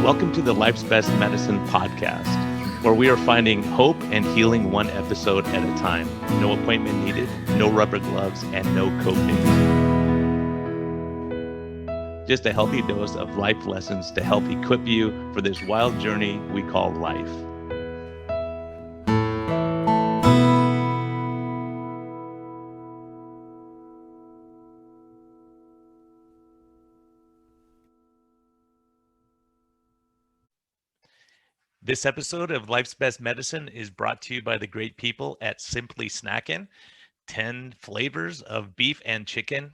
Welcome to the Life's Best Medicine podcast, where we are finding hope and healing one episode at a time. No appointment needed, no rubber gloves, and no coping. Just a healthy dose of life lessons to help equip you for this wild journey we call life. This episode of Life's Best Medicine is brought to you by the great people at Simply Snackin'. 10 flavors of beef and chicken,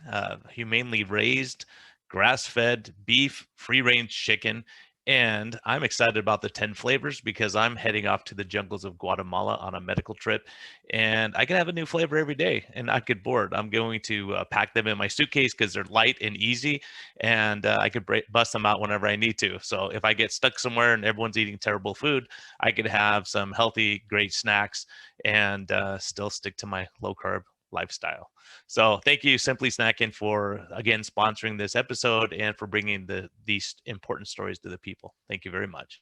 humanely raised, grass-fed beef, free-range chicken. And I'm excited about the 10 flavors because I'm heading off to the jungles of Guatemala on a medical trip, and I can have a new flavor every day and not get bored. I'm going to pack them in my suitcase because they're light and easy, and I could bust them out whenever I need to. So if I get stuck somewhere and everyone's eating terrible food, I could have some healthy, great snacks and still stick to my low-carb lifestyle. So thank you, Simply Snackin', for again sponsoring this episode and for bringing these important stories to the people. Thank you very much.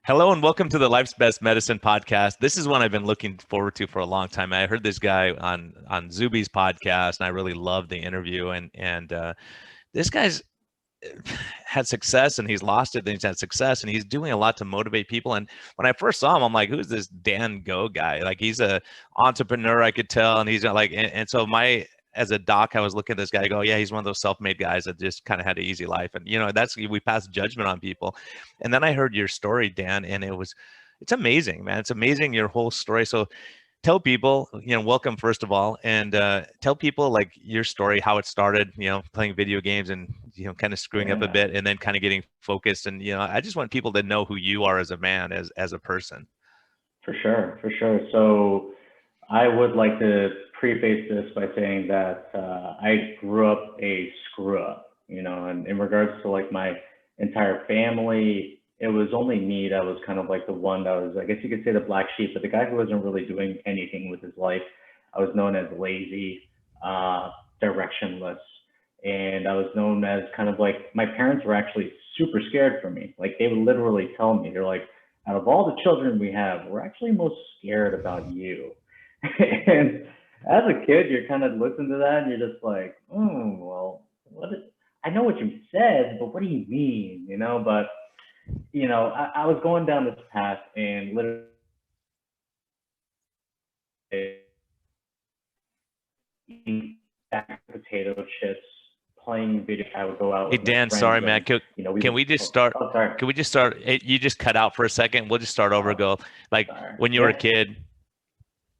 Hello and welcome to the Life's Best Medicine podcast. This is one I've been looking forward to for a long time. I heard this guy on Zuby's podcast, and I really loved the interview. And this guy's had success, and he's lost it, then he's had success, and he's doing a lot to motivate people. And when I first saw him, I'm like, who's this Dan Go guy? Like, he's a entrepreneur, I could tell, and he's like, and so as a doc, I was looking at this guy, I go, yeah, he's one of those self-made guys that just kind of had an easy life. And we pass judgment on people. And then I heard your story, Dan, and it's amazing, man. It's amazing, your whole story. So tell people, welcome first of all, and tell people like your story, how it started, playing video games and, kind of screwing up a bit and then kind of getting focused. And, I just want people to know who you are as a man, as a person. For sure. So I would like to preface this by saying that I grew up a screw up, and in regards to like my entire family, it was only me that was kind of like the one that was, I guess you could say, the black sheep, but the guy who wasn't really doing anything with his life. I was known as lazy, directionless, and I was known as kind of like, my parents were actually super scared for me. Like, they would literally tell me, they're like, out of all the children we have, we're actually most scared about you. And as a kid, you're kind of listening to that and you're just like, oh, well, I know what you said, but what do you mean? But I was going down this path and literally eating potato chips, playing video. I would go out. Hey, Dan, sorry, man. Can we just start? Oh, sorry. Can we just start? You just cut out for a second. We'll just start over. Go like when you were a kid.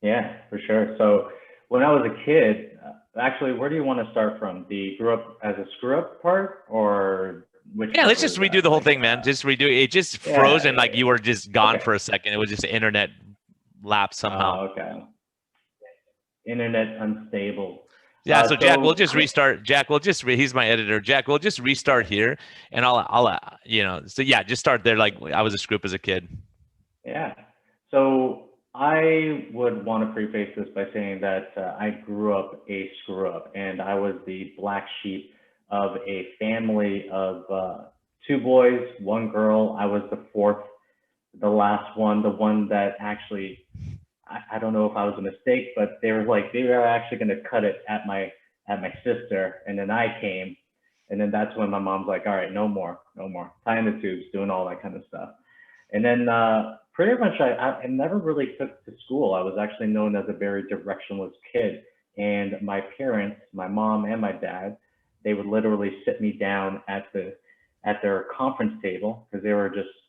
Yeah, for sure. So when I was a kid, actually, where do you want to start from? The grew up as a screw up part, or which? Yeah, let's just redo the whole thing, man. Just redo it. It just froze and like you were just gone for a second. It was just internet lapse somehow. Oh, okay. Internet unstable. Yeah, so Jack, we'll just restart. Jack, he's my editor. Jack, we'll just restart here, and I'll so yeah, just start there. Like, I was a screw up as a kid. Yeah. So I would want to preface this by saying that I grew up a screw up, and I was the black sheep of a family of 2 boys, 1 girl. I was the fourth, the last one, the one that actually, I don't know if I was a mistake, but they were actually going to cut it at my sister, and then I came, and then that's when my mom's like, all right, no more, tying the tubes, doing all that kind of stuff. And then pretty much I never really took to school. I was actually known as a very directionless kid, and my parents, my mom and my dad, they would literally sit me down at their conference table, because they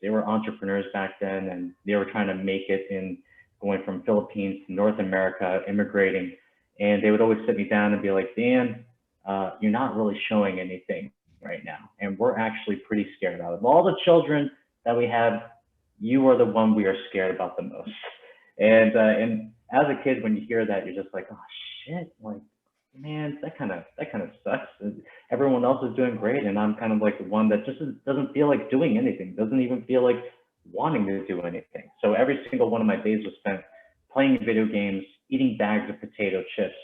were entrepreneurs back then, and they were trying to make it in going from Philippines to North America, immigrating. And they would always sit me down and be like, Dan, you're not really showing anything right now. And we're actually pretty scared. Out of all the children that we have, you are the one we are scared about the most. And as a kid, when you hear that, you're just like, oh shit, like, man, that kind of sucks. Everyone else is doing great, and I'm kind of like the one that just doesn't feel like doing anything, doesn't even feel like wanting to do anything. So every single one of my days was spent playing video games, eating bags of potato chips.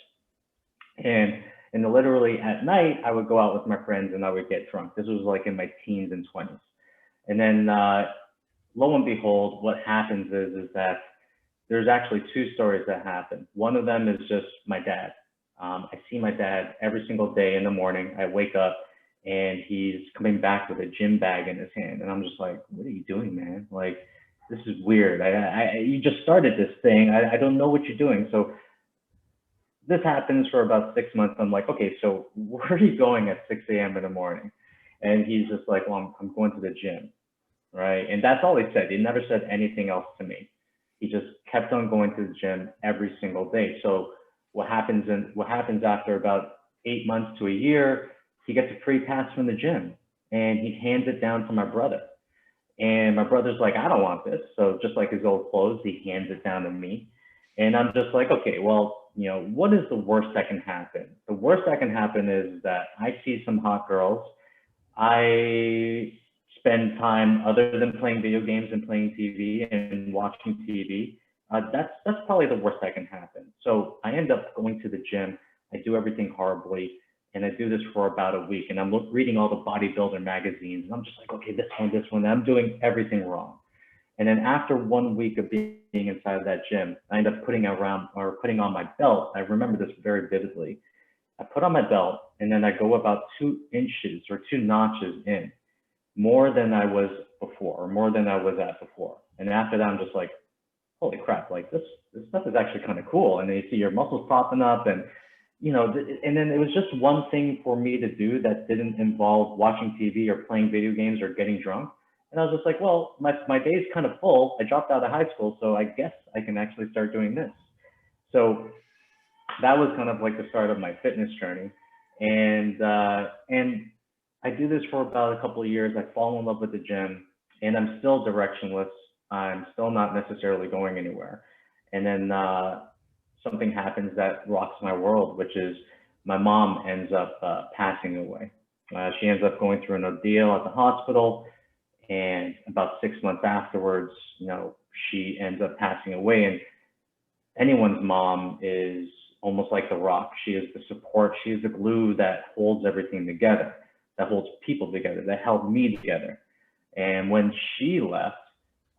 And And literally at night, I would go out with my friends and I would get drunk. This was like in my teens and 20s. And then lo and behold, what happens is that there's actually two stories that happen. One of them is just my dad. I see my dad every single day in the morning. I wake up and he's coming back with a gym bag in his hand. And I'm just like, what are you doing, man? Like, this is weird. You just started this thing. I don't know what you're doing. So this happens for about 6 months. I'm like, okay, so where are you going at 6 a.m. in the morning? And he's just like, well, I'm going to the gym, right? And that's all he said. He never said anything else to me. He just kept on going to the gym every single day. So what happens after about 8 months to a year, he gets a free pass from the gym and he hands it down to my brother. And my brother's like, I don't want this. So just like his old clothes, he hands it down to me. And I'm just like, okay, well, you know, what is the worst that can happen? The worst that can happen is that I see some hot girls. I spend time other than playing video games and playing TV and watching TV. That's probably the worst that can happen. So I end up going to the gym. I do everything horribly. And I do this for about a week. And I'm reading all the bodybuilder magazines. And I'm just like, okay, this one. I'm doing everything wrong. And then after 1 week of being inside that gym, I end up putting on my belt. I remember this very vividly. I put on my belt and then I go about 2 inches or 2 notches in, more than I was before, or more than I was at before. And after that, I'm just like, holy crap, like this stuff is actually kind of cool. And then you see your muscles popping up and, you know, and then it was just one thing for me to do that didn't involve watching TV or playing video games or getting drunk. And I was just like, well, my day's kind of full. I dropped out of high school, so I guess I can actually start doing this. So that was kind of like the start of my fitness journey. And I do this for about a couple of years. I fall in love with the gym and I'm still directionless. I'm still not necessarily going anywhere. And then something happens that rocks my world, which is my mom ends up passing away. She ends up going through an ordeal at the hospital. And about 6 months afterwards, you know, she ends up passing away. And anyone's mom is almost like the rock. She is the support. She is the glue that holds everything together, that holds people together, that held me together. And when she left,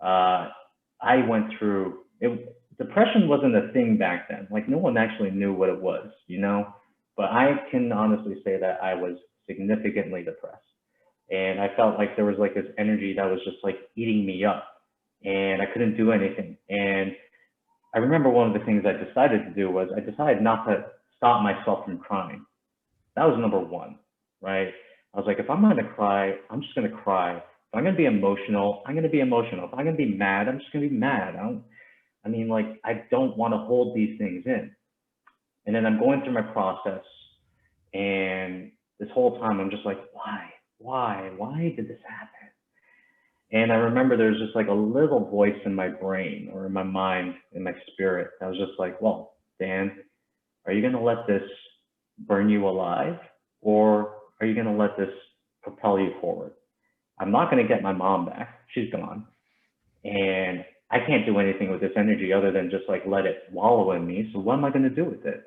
I went through it. Depression wasn't a thing back then. Like no one actually knew what it was, you know, but I can honestly say that I was significantly depressed. And I felt like there was like this energy that was just like eating me up and I couldn't do anything. And I remember one of the things I decided to do was I decided not to stop myself from crying. That was number one, right? I was like, if I'm going to cry, I'm just going to cry. If I'm going to be emotional, I'm going to be emotional. If I'm going to be mad, I'm just going to be mad. I don't want to hold these things in. And then I'm going through my process and this whole time I'm just like, why did this happen? And I remember there's just like a little voice in my brain or in my mind, in my spirit. I was just like, well, Dan, are you going to let this burn you alive or are you going to let this propel you forward? I'm not going to get my mom back. She's gone. And I can't do anything with this energy other than just like let it wallow in me. So what am I going to do with it?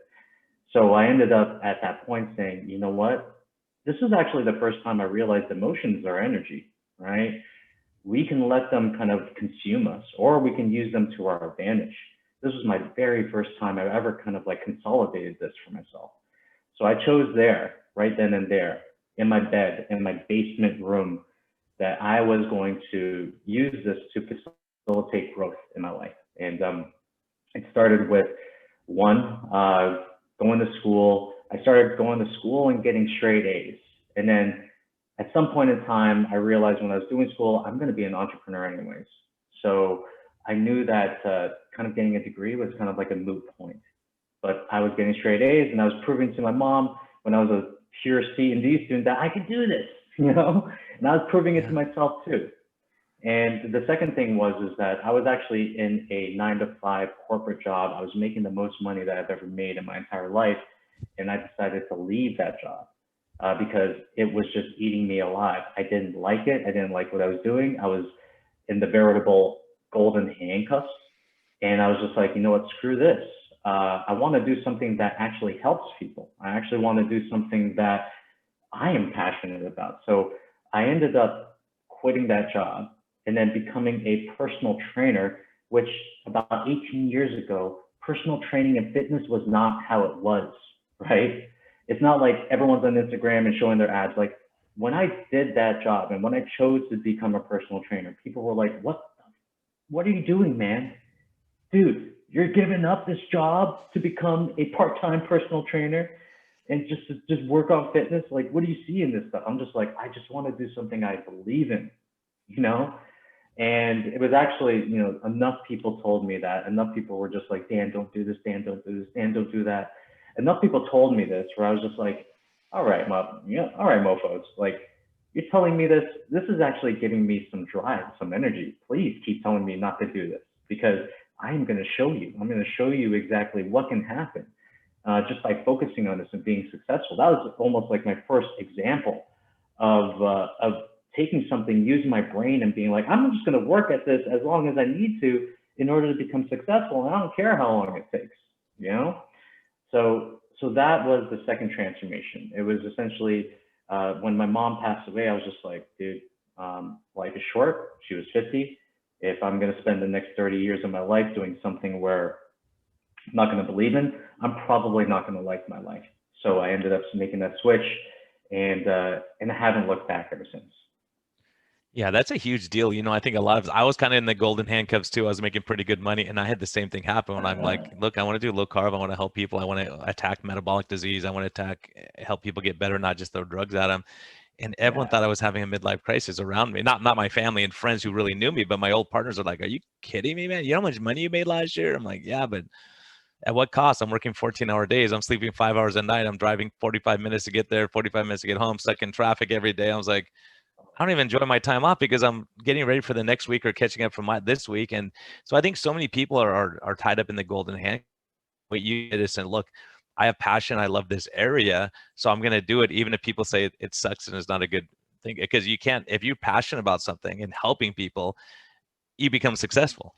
So I ended up at that point saying, you know what? This is actually the first time I realized emotions are energy, right? We can let them kind of consume us or we can use them to our advantage. This was my very first time I've ever kind of like consolidated this for myself. So I chose there, right then and there, in my bed, in my basement room, that I was going to use this to facilitate growth in my life. And it started with going to school. I started going to school and getting straight A's. And then at some point in time, I realized when I was doing school, I'm going to be an entrepreneur anyways. So I knew that kind of getting a degree was kind of like a moot point. But I was getting straight A's and I was proving to my mom when I was a pure C and D student that I could do this, you know, and I was proving it to myself too. And the second thing is that I was actually in a 9-to-5 corporate job. I was making the most money that I've ever made in my entire life. And I decided to leave that job because it was just eating me alive. I didn't like it. I didn't like what I was doing. I was in the veritable golden handcuffs. And I was just like, you know what, screw this. I want to do something that actually helps people. I actually want to do something that I am passionate about. So I ended up quitting that job and then becoming a personal trainer, which about 18 years ago, personal training and fitness was not how it was, right? It's not like everyone's on Instagram and showing their ads. Like when I did that job and when I chose to become a personal trainer, people were like, what are you doing, man? Dude, you're giving up this job to become a part-time personal trainer and just work on fitness. Like, what do you see in this stuff? I'm just like, I just want to do something I believe in, you know? And it was actually, enough people told me that. Enough people were just like, Dan, don't do this. Dan, don't do this. Dan, don't do that. Enough people told me this where I was just like, all right, all right, mofos. Like, you're telling me this. This is actually giving me some drive, some energy. Please keep telling me not to do this because I'm going to show you. I'm going to show you exactly what can happen just by focusing on this and being successful. That was almost like my first example of taking something, using my brain and being like, I'm just going to work at this as long as I need to in order to become successful. And I don't care how long it takes, you know? So that was the second transformation. It was essentially when my mom passed away, I was just like, dude, life is short. She was 50. If I'm going to spend the next 30 years of my life doing something where I'm not going to believe in, I'm probably not going to like my life. So I ended up making that switch, and I haven't looked back ever since. Yeah, that's a huge deal. I think I was kind of in the golden handcuffs too. I was making pretty good money and I had the same thing happen when I'm like, look, I want to do low carb. I want to help people. I want to attack metabolic disease. I want to help people get better, not just throw drugs at them. And everyone Yeah. thought I was having a midlife crisis around me. Not my family and friends who really knew me, but my old partners are like, are you kidding me, man? You know how much money you made last year? I'm like, yeah, but at what cost? I'm working 14-hour days. I'm sleeping 5 hours a night. I'm driving 45 minutes to get there, 45 minutes to get home, stuck in traffic every day. I was like, I don't even enjoy my time off because I'm getting ready for the next week or catching up from this week. And so I think so many people are tied up in the golden hand. What you did is saying, look, I have passion. I love this area. So I'm going to do it. Even if people say it sucks and it's not a good thing, because you can't, if you're passionate about something and helping people, you become successful.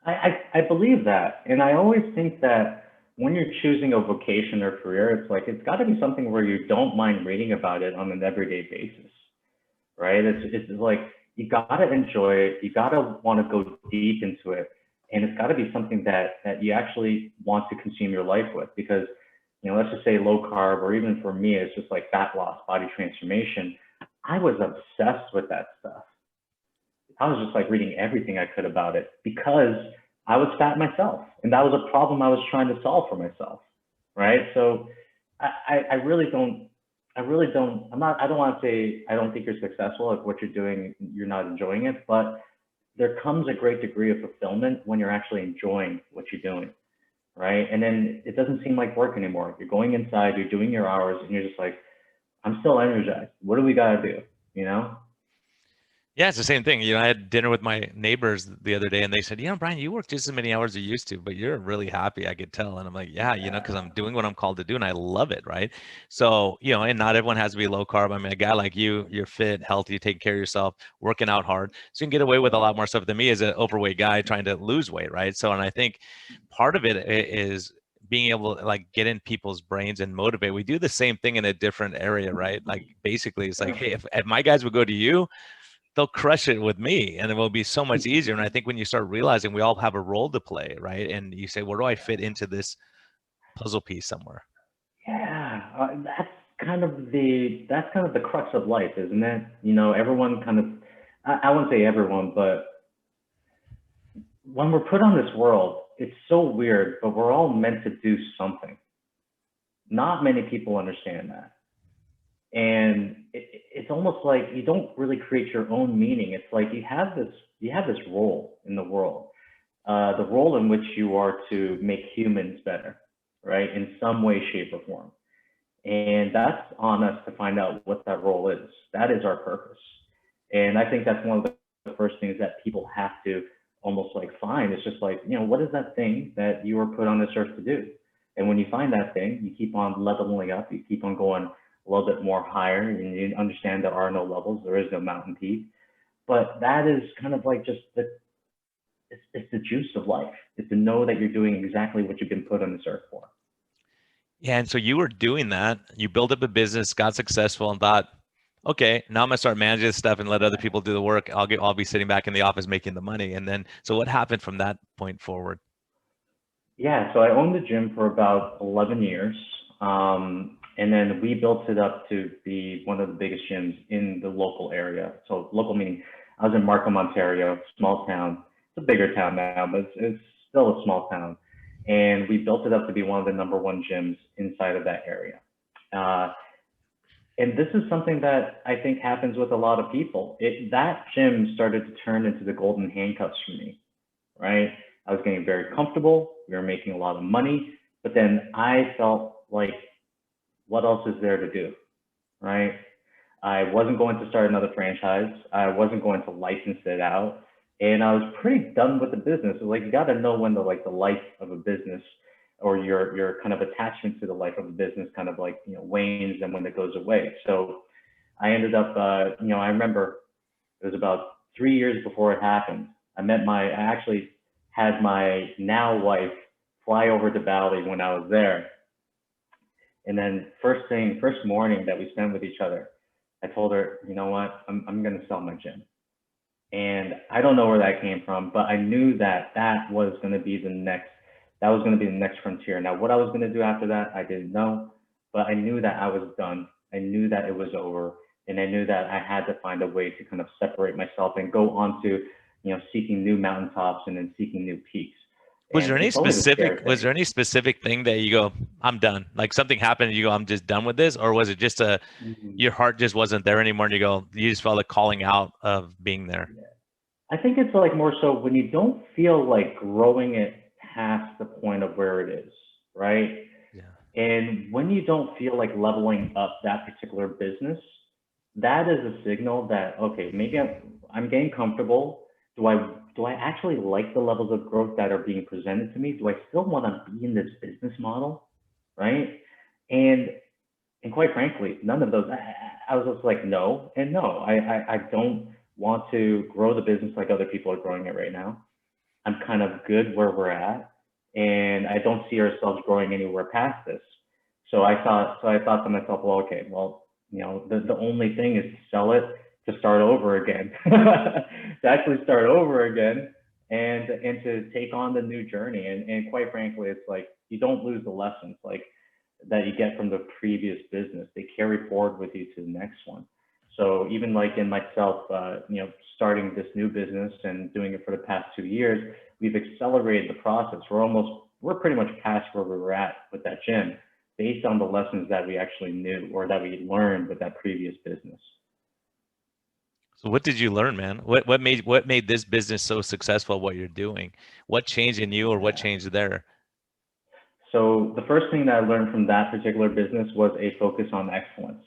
I believe that. And I always think that when you're choosing a vocation or career, it's like, it's got to be something where you don't mind reading about it on an everyday basis, right? It's like, you got to enjoy it. You got to want to go deep into it. And it's got to be something that you actually want to consume your life with because, let's just say low carb, or even for me, it's just like fat loss, body transformation. I was obsessed with that stuff. I was just like reading everything I could about it because I was fat myself. And that was a problem I was trying to solve for myself. Right. So I really don't, I don't want to say, I don't think you're successful if what you're doing, you're not enjoying it, but there comes a great degree of fulfillment when you're actually enjoying what you're doing. Right. And then it doesn't seem like work anymore. You're going inside, you're doing your hours, and you're just like, I'm still energized. What do we got to do? You know? Yeah, it's the same thing. I had dinner with my neighbors the other day and they said, Brian, you work just as many hours as you used to, but you're really happy, I could tell. And I'm like, yeah, because I'm doing what I'm called to do and I love it, right? So, and not everyone has to be low carb. I mean, a guy like you're fit, healthy, taking care of yourself, working out hard. So you can get away with a lot more stuff than me as an overweight guy trying to lose weight, right? So, and I think part of it is being able to like get in people's brains and motivate. We do the same thing in a different area, right? Like basically it's like, hey, if my guys would go to you, they'll crush it with me and it will be so much easier. And I think when you start realizing we all have a role to play, right? And you say, where do I fit into this puzzle piece somewhere? Yeah, that's kind of the crux of life, isn't it? Everyone kind of, I wouldn't say everyone, but when we're put on this world, it's so weird, but we're all meant to do something. Not many people understand that. And it's almost like you don't really create your own meaning. It's like you have this role in the world, the role in which you are to make humans better, right? In some way, shape, or form. And that's on us to find out what that role is. That is our purpose. And I think that's one of the first things that people have to almost like find. It's just like, what is that thing that you were put on this earth to do? And when you find that thing, you keep on leveling up, you keep on going a little bit more higher, and you understand there are no levels, there is no mountain peak. But that is kind of like just it's the juice of life. It's to know that you're doing exactly what you've been put on this earth for. Yeah, and so you were doing that. You built up a business, got successful, and thought, okay, now I'm gonna start managing this stuff and let other people do the work. I'll be sitting back in the office making the money. And then, so what happened from that point forward? Yeah, so I owned the gym for about 11 years. And then we built it up to be one of the biggest gyms in the local area. So local meaning I was in Markham, Ontario, small town. It's a bigger town now, but it's still a small town. And we built it up to be one of the #1 gyms inside of that area. Uh, and this is something that I think happens with a lot of people. That gym started to turn into the Golden Handcuffs for me, right? I was getting very comfortable. We were making a lot of money, but then I felt like, what else is there to do, right? I wasn't going to start another franchise. I wasn't going to license it out, and I was pretty done with the business. So like, you got to know when the life of a business or your kind of attachment to the life of a business kind of like, wanes and when it goes away. So I ended up, I remember it was about 3 years before it happened. I actually had my now wife fly over to Bali when I was there. And then first morning that we spent with each other, I told her, you know what, I'm going to sell my gym. And I don't know where that came from, but I knew that was going to be the next frontier. Now, what I was going to do after that, I didn't know, but I knew that I was done. I knew that it was over. And I knew that I had to find a way to kind of separate myself and go on to, seeking new mountaintops and then seeking new peaks. Was there any specific thing that you go, I'm done? Like something happened and you go, I'm just done with this? Or was it just your heart just wasn't there anymore and you just felt a calling out of being there? Yeah. I think it's like more so when you don't feel like growing it past the point of where it is, right? Yeah. And when you don't feel like leveling up that particular business, that is a signal that, okay, maybe I'm getting comfortable. Do I actually like the levels of growth that are being presented to me? Do I still want to be in this business model, right? And quite frankly, none of those. I was just like, no and no. I don't want to grow the business like other people are growing it right now. I'm kind of good where we're at, and I don't see ourselves growing anywhere past this. So I thought to myself, well, okay, well, the only thing is to sell it, to start over again, to actually start over again, and to take on the new journey. And quite frankly, it's like you don't lose the lessons like that you get from the previous business. They carry forward with you to the next one. So even like in myself, starting this new business and doing it for the past 2 years, we've accelerated the process. We're pretty much past where we were at with that gym based on the lessons that we actually knew or that we learned with that previous business. So what did you learn, man? What made this business so successful? What you're doing? What changed in you, or what changed there? So the first thing that I learned from that particular business was a focus on excellence.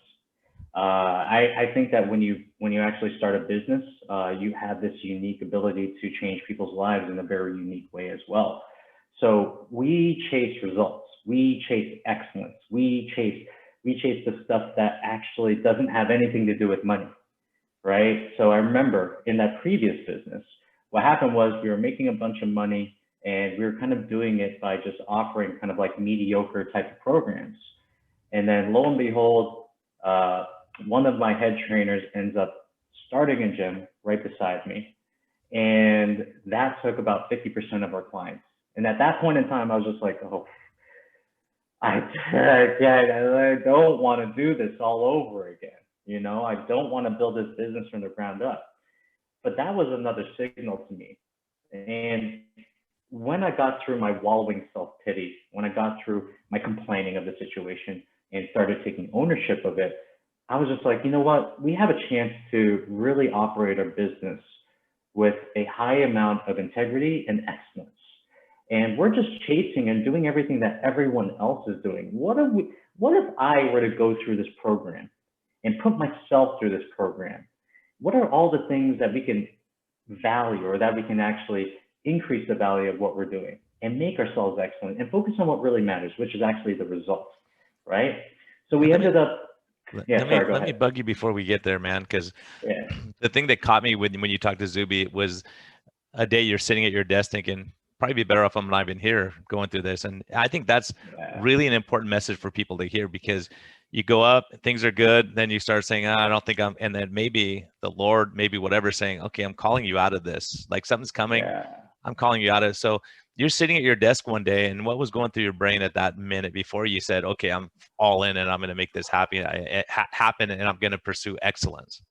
I think that when you actually start a business, you have this unique ability to change people's lives in a very unique way as well. So we chase results, we chase excellence, we chase the stuff that actually doesn't have anything to do with money, right? So I remember in that previous business, what happened was we were making a bunch of money and we were kind of doing it by just offering kind of like mediocre type of programs. And then lo and behold, one of my head trainers ends up starting a gym right beside me. And that took about 50% of our clients. And at that point in time, I was just like, oh, I don't want to do this all over again. I don't want to build this business from the ground up. But that was another signal to me. And when I got through my wallowing self-pity, when I got through my complaining of the situation and started taking ownership of it, I was just like, you know what? We have a chance to really operate our business with a high amount of integrity and excellence. And we're just chasing and doing everything that everyone else is doing. What if I were to go through this program and put myself through this program? What are all the things that we can value or that we can actually increase the value of what we're doing and make ourselves excellent and focus on what really matters, which is actually the results, right? So we ended up, let me bug you before we get there, man, because the thing that caught me when you talked to Zuby was a day you're sitting at your desk thinking, probably be better off I'm not even here going through this. And I think that's Yeah. really an important message for people to hear, because you go up, things are good, then you start saying, I don't think I'm, and then maybe the Lord, maybe whatever, saying, okay, I'm calling you out of this. Like something's coming, Yeah. I'm calling you out of it. So you're sitting at your desk one day, and what was going through your brain at that minute before you said, okay, I'm all in and I'm going to make this happen and I'm going to pursue excellence?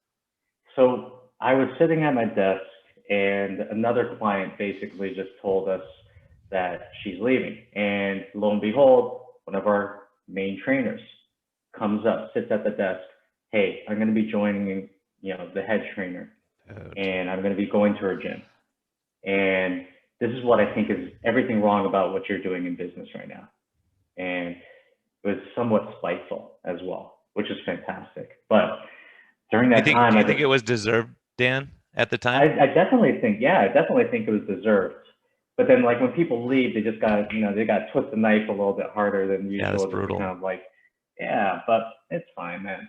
So I was sitting at my desk, and another client basically just told us that she's leaving. And lo and behold, one of our main trainers comes up, sits at the desk. Hey, I'm going to be joining, the head trainer, and I'm going to be going to her gym. And this is what I think is everything wrong about what you're doing in business right now. And it was somewhat spiteful as well, which is fantastic. But during Do you that think, time, do you think it was deserved, Dan, at the time? I definitely think, yeah, I definitely think it was deserved. But then, like, when people leave, they just got, they got to twist the knife a little bit harder than Yeah, that's usual, just to brutal. kind of like, yeah, but it's fine, man.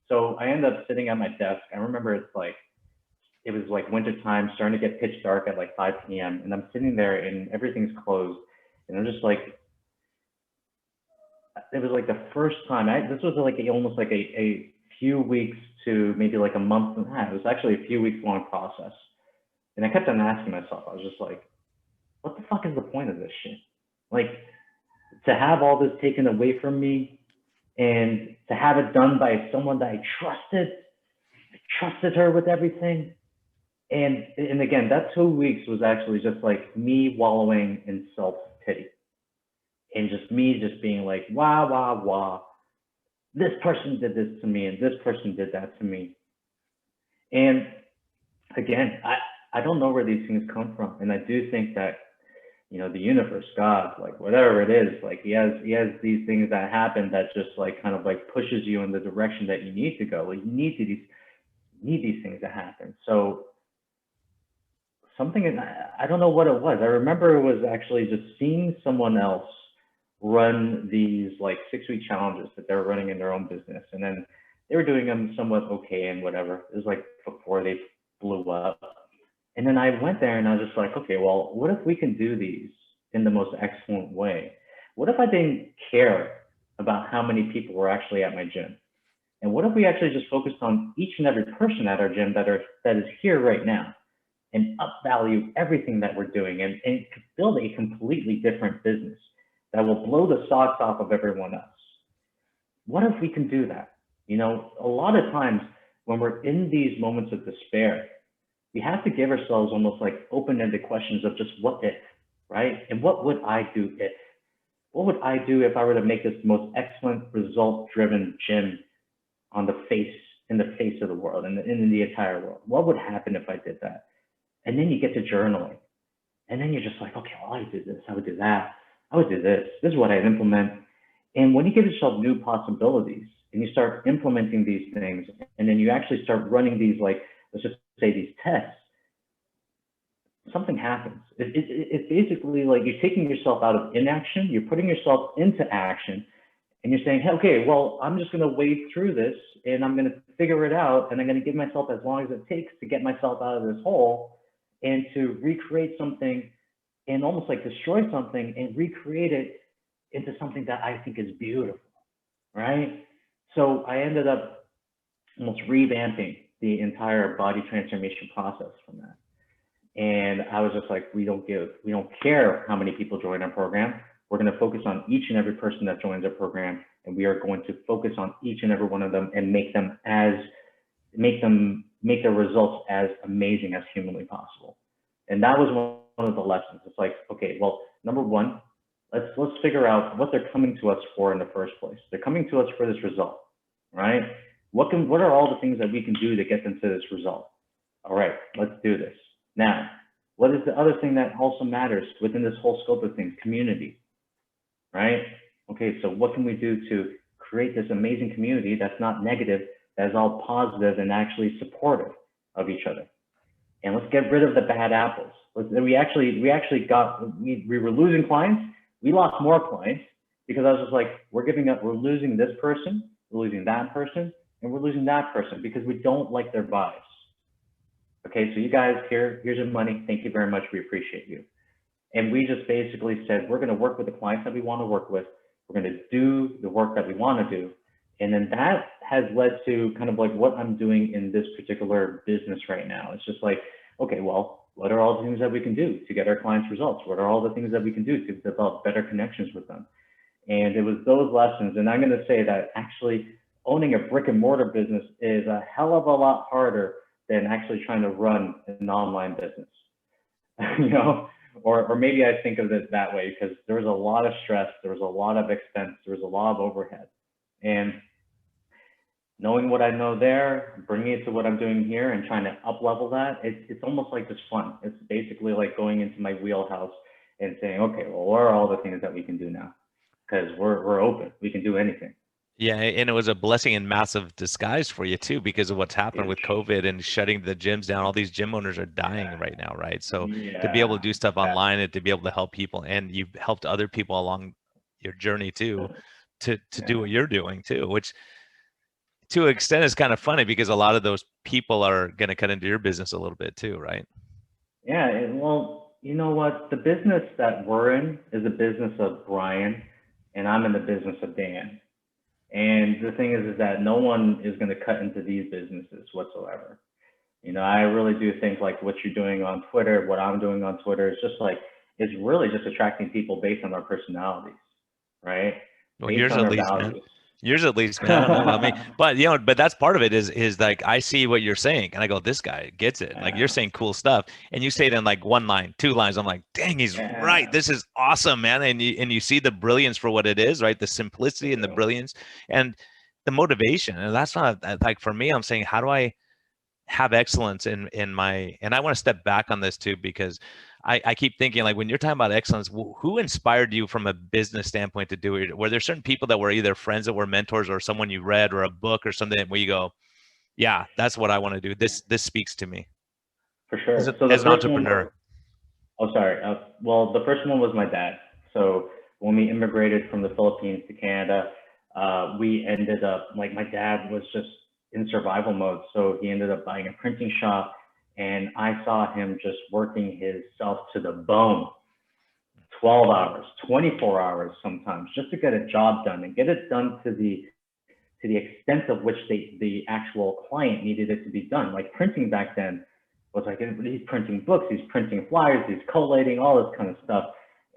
So I ended up sitting at my desk. I remember it was like winter time, starting to get pitch dark at like 5 p.m. And I'm sitting there and everything's closed. And I'm just like, it was like the first time, this was like almost like a few weeks to maybe like a month and a half. It was actually a few weeks long process. And I kept on asking myself, I was just like, what the fuck is the point of this shit? Like, to have all this taken away from me and to have it done by someone that I trusted her with everything. And again, that 2 weeks was actually just like me wallowing in self-pity and just me just being like, wah, wah, wah. This person did this to me and this person did that to me. And again, I don't know where these things come from. And I do think that, the universe, God, like whatever it is, like he has these things that happen that just like kind of like pushes you in the direction that you need to go. Like you need these things to happen. So something, I don't know what it was. I remember it was actually just seeing someone else run these like 6-week challenges that they were running in their own business. And then they were doing them somewhat okay and whatever. It was like before they blew up. And then I went there and I was just like, okay, well, what if we can do these in the most excellent way? What if I didn't care about how many people were actually at my gym? And what if we actually just focused on each and every person at our gym that is here right now and upvalue everything that we're doing and build a completely different business that will blow the socks off of everyone else? What if we can do that? A lot of times when we're in these moments of despair, we have to give ourselves almost like open-ended questions of just what if, right? And what would I do if? What would I do if I were to make this most excellent result-driven gym in the face of the world and in the entire world? What would happen if I did that? And then you get to journaling. And then you're just like, okay, well, I would do this, I would do that, I would do this. This is what I'd implement. And when you give yourself new possibilities and you start implementing these things, and then you actually start running these, like, let's just say these tests, something happens. It's basically like you're taking yourself out of inaction, you're putting yourself into action, and you're saying, hey, okay, well, I'm just going to wade through this and I'm going to figure it out, and I'm going to give myself as long as it takes to get myself out of this hole and to recreate something and almost like destroy something and recreate it into something that I think is beautiful, right? So I ended up almost revamping the entire body transformation process from that. And I was just like, we don't care how many people join our program. We're going to focus on each and every person that joins our program, and we are going to focus on each and every one of them and make their results as amazing as humanly possible. And that was one of the lessons. It's like, okay, well, number one, let's figure out what they're coming to us for in the first place. They're coming to us for this result, right? What are all the things that we can do to get them to this result? All right, let's do this. Now, what is the other thing that also matters within this whole scope of things? Community, right? Okay, so what can we do to create this amazing community that's not negative, that is all positive and actually supportive of each other? And let's get rid of the bad apples. We were losing clients. We lost more clients because I was just like, we're losing this person, we're losing that person, and we're losing that person because we don't like their vibes, Okay, so you guys, here's your money. Thank you very much. We appreciate you. And we just basically said, we're going to work with the clients that we want to work with. We're going to do the work that we want to do. And then that has led to kind of like what I'm doing in this particular business right now. It's just like, okay, well, what are all the things that we can do to get our clients results? What are all the things that we can do to develop better connections with them? And it was those lessons. And I'm going to say that actually owning a brick and mortar business is a hell of a lot harder than actually trying to run an online business. You know, or maybe I think of it that way because there was a lot of stress, there was a lot of expense, there was a lot of overhead. And knowing what I know there, bringing it to what I'm doing here and trying to up level that, it's almost like just fun. It's basically like going into my wheelhouse and saying, okay, well, what are all the things that we can do now? Because we're open, we can do anything. Yeah, and it was a blessing in massive disguise for you too, because of what's happened with Huge. COVID and shutting the gyms down. All these gym owners are dying Yeah. right now, right? So to be able Yeah. to do stuff That, online and to be able to help people, and you've helped other people along your journey too, to do yeah. what you're doing too, which to an extent is kind of funny because a lot of those people are going to cut into your business a little bit too, right? Yeah. Well, you know what? The business that we're in is a business of Brian, and I'm in the business of Dan. And the thing is that no one is going to cut into these businesses whatsoever. You know, I really do think like what you're doing on Twitter, what I'm doing on Twitter is just like, it's really just attracting people based on our personalities, right? Well, Based yours on at our least, man. values. Yours at least, man. I don't know. I mean, but but that's part of it is like I see what you're saying, and I go, this guy gets it. Like you're Yeah, saying cool stuff, and you say it in like one line, two lines. I'm like, dang, he's right. yeah, This is awesome, man. And you see the brilliance for what it is, right? The I simplicity and the do. brilliance and the motivation. And that's not like for me. I'm saying, how do I have excellence in my, and I want to step back on this too because I keep thinking like when you're talking about excellence, who inspired you from a business standpoint to do it? Were there certain people that were either friends that were mentors or someone you read or a book or something where you go, yeah, that's what I want to do. This speaks to me For as, sure. So the as an first one was, entrepreneur. oh, sorry. Well, the first one was my dad. So when we immigrated from the Philippines to Canada, we ended up, like, my dad was just in survival mode. So he ended up buying a printing shop, and I saw him just working himself to the bone, 12 hours, 24 hours sometimes, just to get a job done and get it done to the extent of which the actual client needed it to be done. Like printing back then was like, he's printing books, he's printing flyers, he's collating, all this kind of stuff.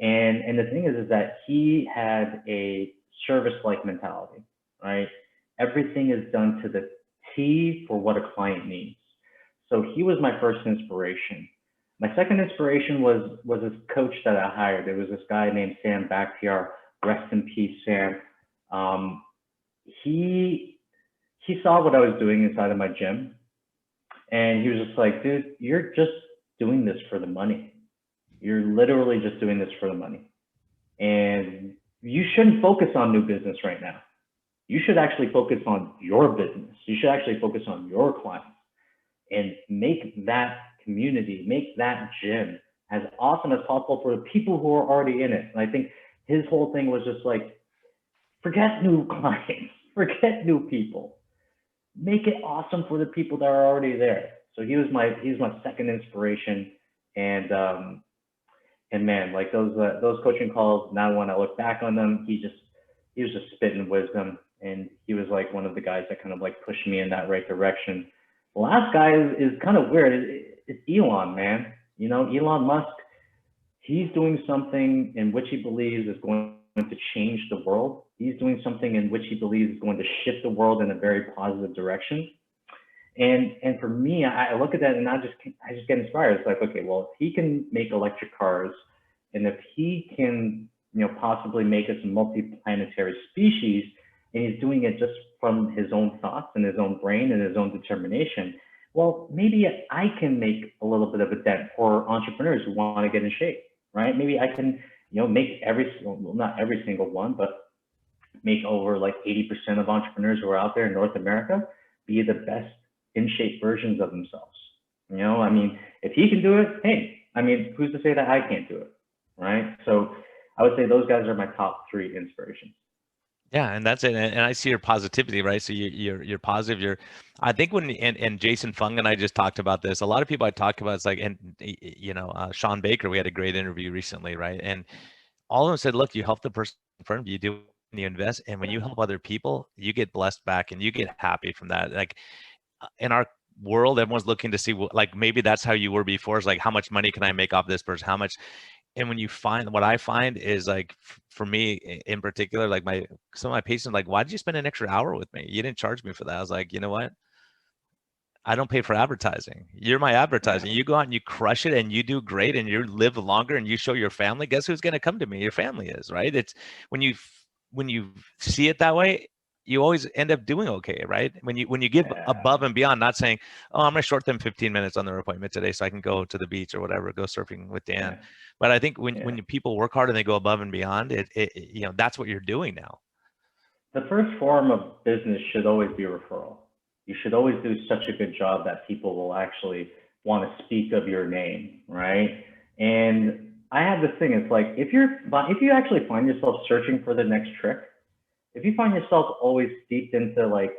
And the thing is that he had a service-like mentality, right? Everything is done to the T for what a client needs. So he was my first inspiration. My second inspiration was this coach that I hired. There was this guy named Sam Bakhtiar. Rest in peace, Sam. Um, he he saw what I was doing inside of my gym, and he was just like, dude, you're just doing this for the money. You're literally just doing this for the money. And you shouldn't focus on new business right now. You should actually focus on your business. You should actually focus on your clients and make that community, make that gym as awesome as possible for the people who are already in it. And I think his whole thing was just like, forget new clients, forget new people, make it awesome for the people that are already there. So he's my second inspiration, and and man, like those coaching calls. Now when I look back on them, he was just spitting wisdom, and he was like one of the guys that kind of like pushed me in that right direction. The last guy is kind of weird. It's Elon, man. You know, Elon Musk. He's doing something in which he believes is going to change the world. He's doing something in which he believes is going to shift the world in a very positive direction. And for me, I look at that and I just get inspired. It's like, okay, well, if he can make electric cars, and if he can, you know, possibly make us a multi-planetary species, and he's doing it just from his own thoughts and his own brain and his own determination, well, maybe I can make a little bit of a dent for entrepreneurs who want to get in shape, right? Maybe I can, you know, make well, not every single one, but make over like 80% of entrepreneurs who are out there in North America be the best in shape versions of themselves. You know, I mean, if he can do it, hey, I mean, who's to say that I can't do it, right? So I would say those guys are my top three inspirations. Yeah, and that's it. And I see your positivity, right? So you're positive. I think when and Jason Fung and I just talked about this. A lot of people I talk about, it's like, and Sean Baker, we had a great interview recently, right? And all of them said, look, you help the person in front of you, you do, and you invest, and when you help other people, you get blessed back, and you get happy from that. Like in our world, everyone's looking to see what, like maybe that's how you were before. Is like, how much money can I make off this person? How much? And when you find, what I find is like, for me in particular, like some of my patients, like, why did you spend an extra hour with me? You didn't charge me for that. I was like, you know what? I don't pay for advertising. You're my Yeah, advertising. You go out and you crush it and you do great and you live longer and you show your family. Guess who's going to come to me? Your family is, right? It's when you when you see it that way, you always end up doing okay, right? When you give above yeah, and beyond, not saying, "Oh, I'm going to short them 15 minutes on their appointment today so I can go to the beach or whatever, go surfing with Dan." yeah, But I think when yeah. people work hard and they go above and beyond, that's what you're doing now. The first form of business should always be referral. You should always do such a good job that people will actually want to speak of your name, right? And I have this thing. It's like if you actually find yourself searching for the next trick, if you find yourself always steeped into like,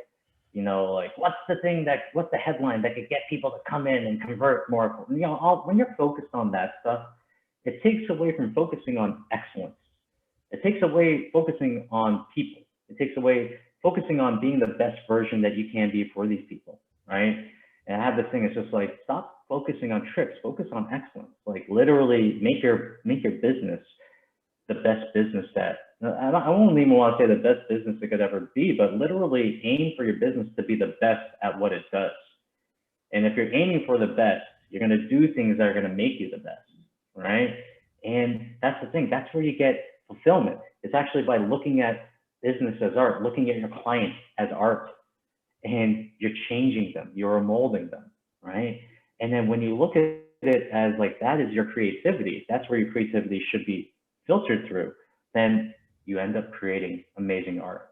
like what's the headline that could get people to come in and convert more, when you're focused on that stuff, it takes away from focusing on excellence. It takes away focusing on people. It takes away focusing on being the best version that you can be for these people, right? And I have this thing. It's just like, stop focusing on tricks. Focus on excellence. Like literally make your business the best business that I won't even want to say the best business it could ever be, but literally aim for your business to be the best at what it does. And if you're aiming for the best, you're going to do things that are going to make you the best, right? And that's the thing. That's where you get fulfillment. It's actually by looking at business as art, looking at your clients as art, and you're changing them, you're molding them, right? And then when you look at it as like that is your creativity, that's where your creativity should be filtered through, then you end up creating amazing art.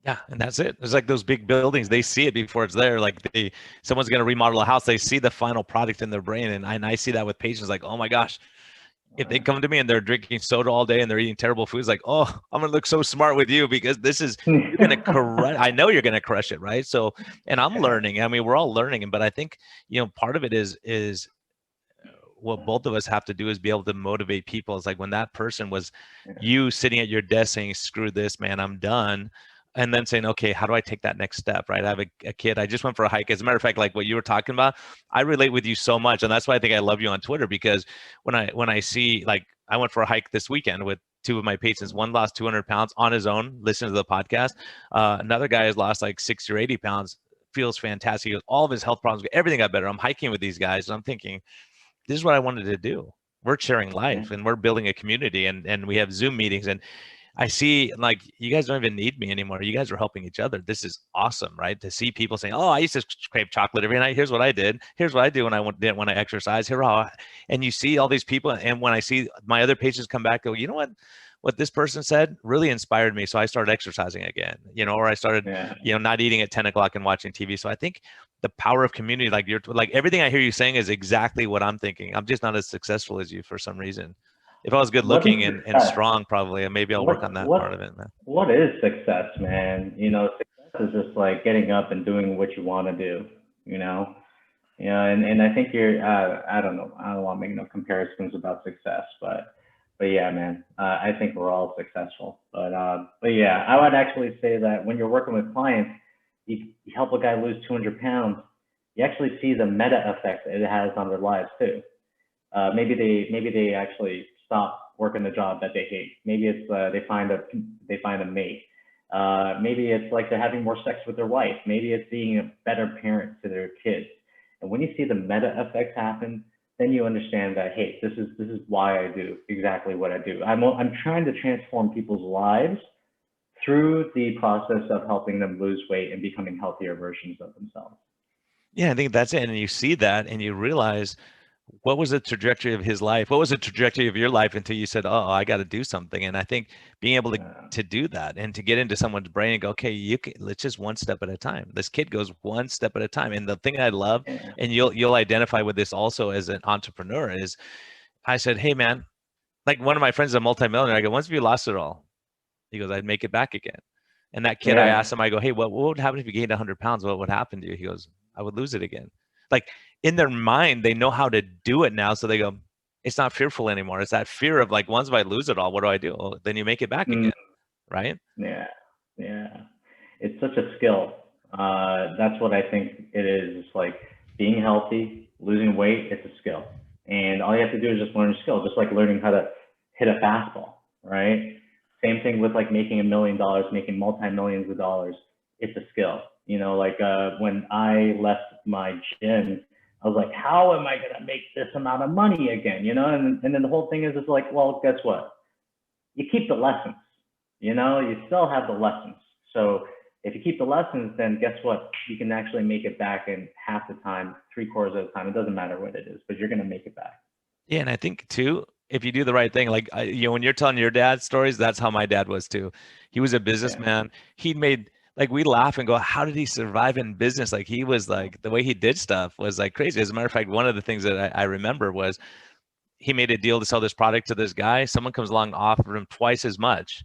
Yeah, and that's it. It's like those big buildings, they see it before it's there. Like someone's going to remodel a house, they see the final product in their brain. And I see that with patients, like, oh my gosh, if they come to me and they're drinking soda all day and they're eating terrible foods, like, oh, I'm going to look so smart with you because you're going to crush, I know you're going to crush it. Right. So, and I'm Yeah, learning. I mean, we're all learning. But I think, part of it is what both of us have to do is be able to motivate people. It's like when that person was yeah, you sitting at your desk saying, screw this, man, I'm done. And then saying, okay, how do I take that next step? Right. I have a kid. I just went for a hike. As a matter of fact, like what you were talking about, I relate with you so much. And that's why I think I love you on Twitter, because when I see, like, I went for a hike this weekend with two of my patients. One lost 200 pounds on his own, listening to the podcast. Another guy has lost like 60 or 80 pounds, feels fantastic. All of his health problems, everything got better. I'm hiking with these guys and I'm thinking, this is what I wanted to do. We're sharing yeah. life and we're building a community, and we have Zoom meetings, and I see, like, you guys don't even need me anymore. You guys are helping each other. This is awesome, right? To see people saying, "Oh, I used to crave chocolate every night. Here's what I did. Here's what I do when didn't want to exercise. Here, and you see all these people, and when I see my other patients come back, go, you know what this person said really inspired me. So I started exercising again, or I started, Yeah. not eating at 10 o'clock and watching TV. So I think the power of community, like everything I hear you saying is exactly what I'm thinking. I'm just not as successful as you for some reason. If I was good What is looking and success? strong, probably, and maybe I'll work on What that part what of it, man. what is success, man? Success is just like getting up and doing what you want to do. You know, and I think you're. I don't know. I don't want to make no comparisons about success, but yeah, man. I think we're all successful. But yeah, I would actually say that when you're working with clients, you help a guy lose 200 pounds. You actually see the meta effect it has on their lives too. Maybe they actually stop working the job that they hate. Maybe it's they find a mate. Maybe it's like they're having more sex with their wife. Maybe it's being a better parent to their kids. And when you see the meta effects happen, then you understand that, hey, this is why I do exactly what I do. I'm trying to transform people's lives through the process of helping them lose weight and becoming healthier versions of themselves. Yeah, I think that's it. And you see that and you realize, what was the trajectory of his life? What was the trajectory of your life until you said, "Oh, I got to do something." And I think being able to Uh, do that and to get into someone's brain and go, "Okay, let's just one step at a time." This kid goes one step at a time. And the thing I love, yeah, and you'll identify with this also as an entrepreneur, is I said, "Hey, man," like one of my friends is a multimillionaire. I go, "Once have you lost it all?" He goes, I'd make it back again. And that kid, I Yeah. asked him, I go, hey, what would happen if you gained 100 pounds? What would happen to you? He goes, I would lose it again. Like in their mind, they know how to do it now. So they go, it's not fearful anymore. It's that fear of like, once if I lose it all, what do I do? Well, then you make it back Mm, again, right? yeah. Yeah. It's such a skill. That's what I think it is. It's like being healthy, losing weight, it's a skill. And all you have to do is just learn a skill, just like learning how to hit a fastball, right? Same thing with like making $1 million, making multi-millions of dollars. It's a skill. Like when I left my gym, I was like, how am I gonna make this amount of money again? And then the whole thing is just like, well, guess what? You keep the lessons. You still have the lessons. So if you keep the lessons, then guess what? You can actually make it back in half the time, 3/4 of the time. It doesn't matter what it is, but you're going to make it back. Yeah, and I think too, if you do the right thing, like when you're telling your dad's stories, that's how my dad was too. He was a Yeah. businessman. He made like we laugh and go, how did he survive in business? Like he was like the way he did stuff was like crazy. As a matter of fact, one of the things that I remember was he made a deal to sell this product to this guy. Someone comes along, offered him twice as much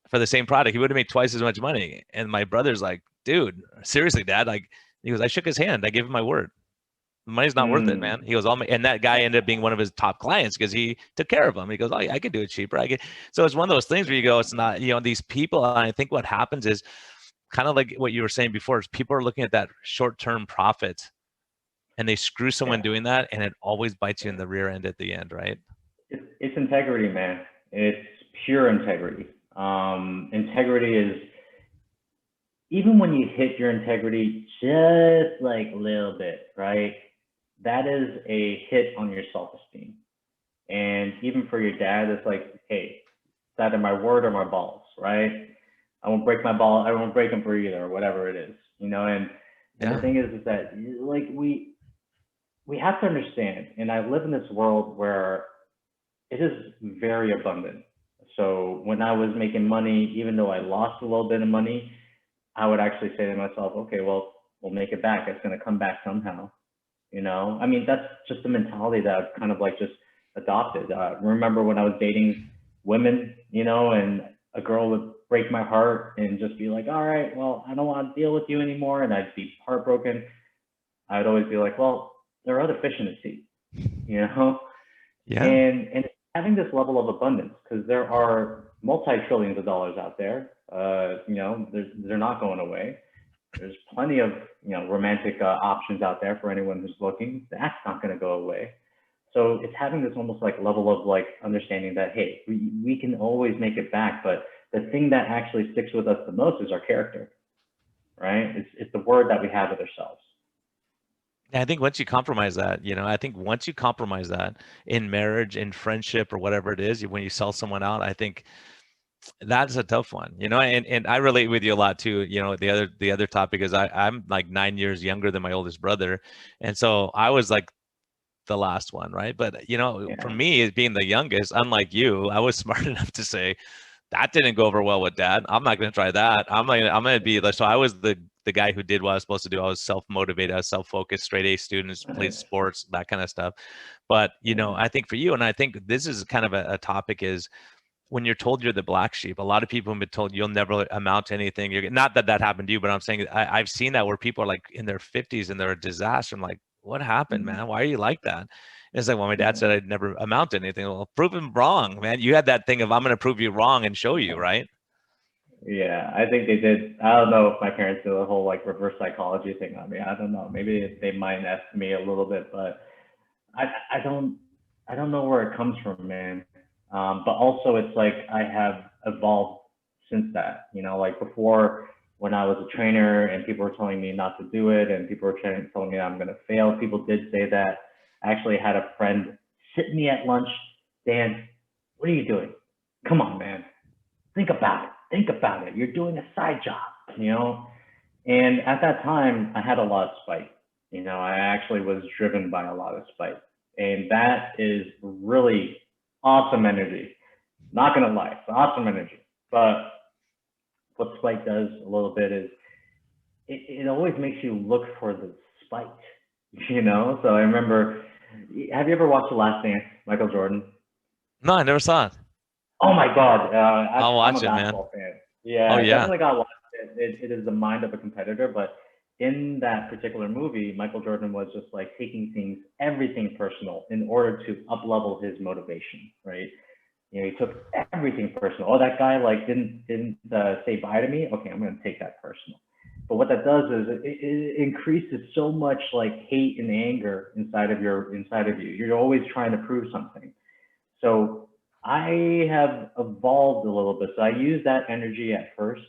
for the same product. He would have made twice as much money. And my brother's like, dude, seriously, dad. Like he goes, I shook his hand. I gave him my word. The money's not worth it, man. Mm. He goes, and that guy ended up being one of his top clients because he took care of him. He goes, oh, yeah, I could do it cheaper. So it's one of those things where you go, it's not, these people. And I think what happens is kind of like what you were saying before is people are looking at that short-term profit and they screw someone Yeah. doing that. And it always bites you in Yeah. the rear end at the end, right? It's integrity, man. It's pure integrity. Integrity is, even when you hit your integrity just like a little bit, right? That is a hit on your self-esteem. And even for your dad, it's like, hey, it's either my word or my balls, right? I won't break my ball. I won't break them for either, or whatever it is, And the Yeah. thing is that like we have to understand, and I live in this world where it is very abundant. So when I was making money, even though I lost a little bit of money, I would actually say to myself, okay, well, we'll make it back. It's going to come back somehow. I mean, that's just the mentality that I've kind of like just adopted. Remember when I was dating women, and a girl would break my heart and just be like, all right, well, I don't want to deal with you anymore. And I'd be heartbroken. I'd always be like, well, there are other fish in the sea, you know? Yeah. And having this level of abundance, because there are multi-trillions of dollars out there, they're not going away. There's plenty of romantic options out there for anyone who's looking. That's not going to go away. So it's having this almost like level of like understanding that, hey, we can always make it back, but the thing that actually sticks with us the most is our character, right? It's the word that we have with ourselves. I think once you compromise that, I think once you compromise that in marriage, in friendship, or whatever it is, when you sell someone out, I think that's a tough one, and I relate with you a lot too. The other topic is I'm like 9 years younger than my oldest brother. And so I was like the last one, right? But for Yeah. me, as being the youngest, unlike you, I was smart enough to say, that didn't go over well with dad. I'm not going to try that. I'm going to be like, so I was the guy who did what I was supposed to do. I was self-motivated. I was self-focused, straight A students, played Nice. sports, that kind of stuff. But, Yeah. I think for you, and I think this is kind of a topic is when you're told you're the black sheep, a lot of people have been told you'll never amount to anything. Not that that happened to you, but I'm saying I've seen that where people are like in their 50s and they're a disaster. I'm like, what happened, Mhm. man? Why are you like that? And it's like, well, my dad said Yeah. I'd never amount to anything. Well, prove him wrong, man. You had that thing of I'm going to prove you wrong and show you, right? Yeah, I think they did. I don't know if my parents did a whole like reverse psychology thing on me. I don't know. Maybe they might F me a little bit, but I don't know where it comes from, man. But also it's like I have evolved since that. Like before when I was a trainer and people were telling me not to do it and people were telling me I'm gonna fail. People did say that. I actually had a friend sit me at lunch, Dan, what are you doing? Come on, man. Think about it. Think about it. You're doing a side job. And at that time, I had a lot of spite. I actually was driven by a lot of spite. And that is really awesome energy. Not gonna lie, it's awesome energy. But what spite does a little bit is it always makes you look for the spite. So I remember, have you ever watched The Last Dance, Michael Jordan? No, I never saw it. Oh my God, I'll I'm watch a it, man. basketball fan. Yeah, Oh I yeah. definitely got watched it. It is the mind of a competitor, but in that particular movie, Michael Jordan was just like taking things, everything personal in order to up level his motivation, right? You know, he took everything personal. Oh, that guy like didn't say bye to me. Okay, I'm gonna take that personal. But what that does is it increases so much like hate and anger inside of you. You're always trying to prove something. So I have evolved a little bit. So I used that energy at first,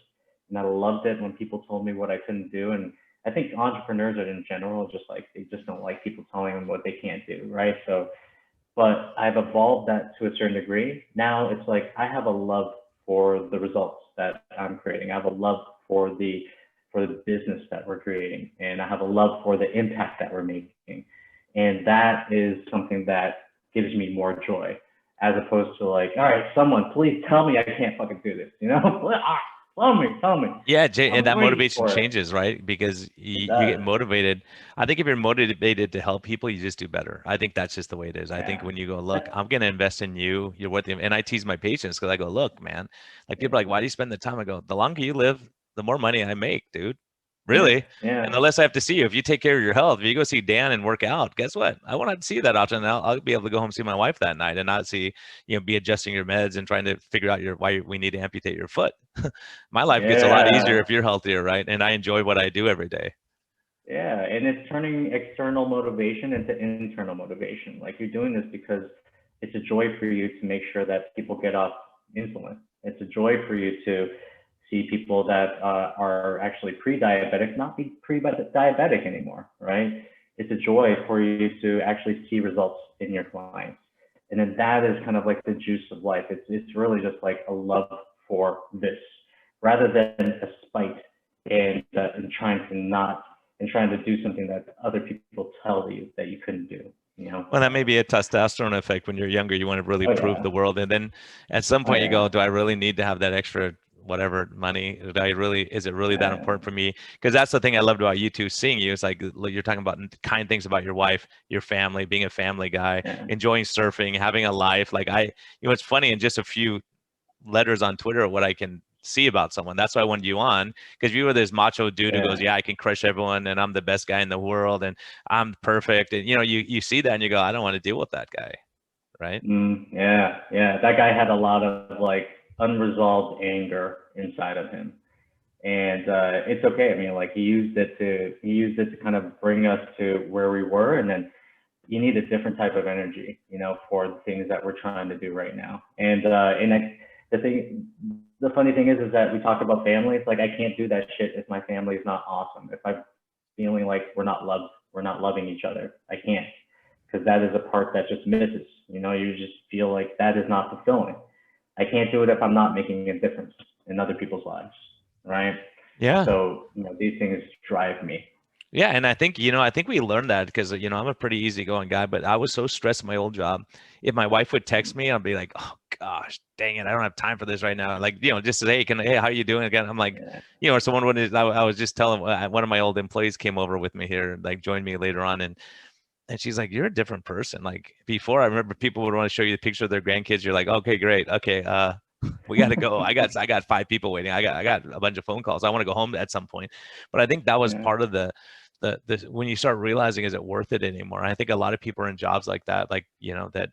and I loved it when people told me what I couldn't do. And I think entrepreneurs are in general just like they just don't like people telling them what they can't do, right? So but I've evolved that to a certain degree. Now it's like I have a love for the results that I'm creating. I have a love for the business that we're creating, and I have a love for the impact that we're making, and that is something that gives me more joy, as opposed to like, all right, someone please tell me I can't fucking do this, you know? Tell me. Yeah, Jay, and I'm that waiting motivation for it. changes, right? Because It you get does. motivated. I think if you're motivated to help people, you just do better. I think that's just the way it is. I think Yeah. when you go, look, I'm going to invest in you, you're worth it. And I tease my patients because I go, look, man, like people are like, why do you spend the time? I go, the longer you live, the more money I make, dude. Yeah. Really? And Yeah. the less I have to see you. If you take care of your health, if you go see Dan and work out, guess what? I won't have to see you that often. I'll be able to go home and see my wife that night and not see, be adjusting your meds and trying to figure out why we need to amputate your foot. My life gets a lot easier Yeah. if you're healthier, right? And I enjoy what I do every day. Yeah, and it's turning external motivation into internal motivation. Like you're doing this because it's a joy for you to make sure that people get off insulin. It's a joy for you to see people that are actually pre-diabetic not be pre-diabetic anymore, right? It's a joy for you to actually see results in your clients. And then that is kind of like the juice of life. It's really just like a love for this rather than a spite and trying to not and trying to do something that other people tell you that you couldn't do, you know? Well, that may be a testosterone effect when you're younger. You want to really Oh prove yeah. the world. And then at some Oh point you go, yeah. do I really need to have that extra whatever money? Is it really that Yeah. important for me? Because that's the thing I loved about you two, seeing you. It's like you're talking about kind things about your wife, your family, being a family guy, Yeah. enjoying surfing, having a life. It's funny in just a few letters on Twitter what I can see about someone. That's why I wanted you on because you were this macho dude who goes, Yeah. "Yeah, I can crush everyone, and I'm the best guy in the world, and I'm perfect." And you see that and you go, "I don't want to deal with that guy," right? Yeah. Yeah. That guy had a lot of like unresolved anger inside of him. And it's okay. I mean, like he used it to kind of bring us to where we were, and then you need a different type of energy, you know, for the things that we're trying to do right now. The thing, the funny thing is that we talk about family. It's like I can't do that shit if my family is not awesome. If I'm feeling like we're not loving each other, I can't, because that is a part that just misses. You know, you just feel like that is not fulfilling. I can't do it if I'm not making a difference in other people's lives, right? Yeah. So, you know, these things drive me. Yeah, and I think we learned that because I'm a pretty easygoing guy, but I was so stressed in my old job. If my wife would text me, I'd be like, "Oh gosh, dang it, I don't have time for this right now." Like, just say, hey, how are you doing again? I'm like, Yeah, or someone would. I was just telling one of my old employees came over with me here, like joined me later on, and she's like, "You're a different person." Like before, I remember people would want to show you the picture of their grandkids. You're like, "Okay, great, okay, we got to go. I got 5 people waiting. I got a bunch of phone calls. I want to go home at some point." But I think that was yeah, part of the when you start realizing, is it worth it anymore? I think a lot of people are in jobs like that, like that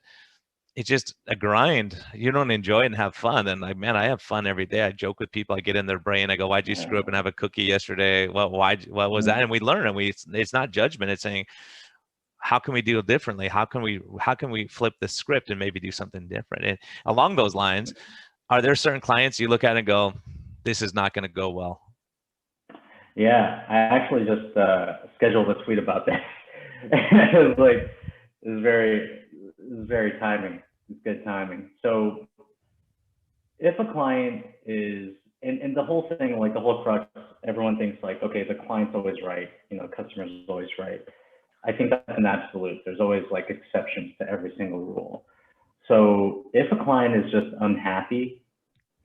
it's just a grind. You don't enjoy it and have fun. And like, man, I have fun every day. I joke with people. I get in their brain. I go, "Why'd you screw up and yeah. have a cookie yesterday? Well, why? What was that?" And we learn. And it's not judgment. It's saying, how can we do it differently? How can we flip the script and maybe do something different? And along those lines, are there certain clients you look at and go, "This is not going to go well"? Yeah, I actually just scheduled a tweet about that. It was like it was very timing. It's good timing. So if a client is and the whole thing, like the whole crux, everyone thinks like, okay, the client's always right, you know, customer's always right. I think that's an absolute. There's always like exceptions to every single rule. So if a client is just unhappy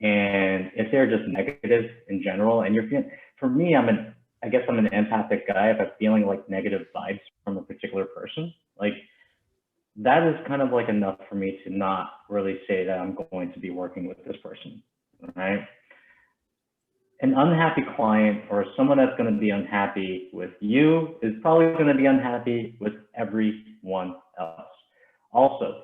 and if they're just negative in general, and you're feeling, for me, I guess I'm an empathic guy. If I'm feeling like negative vibes from a particular person, like that is kind of like enough for me to not really say that I'm going to be working with this person, right? An unhappy client or someone that's going to be unhappy with you is probably going to be unhappy with everyone else. Also,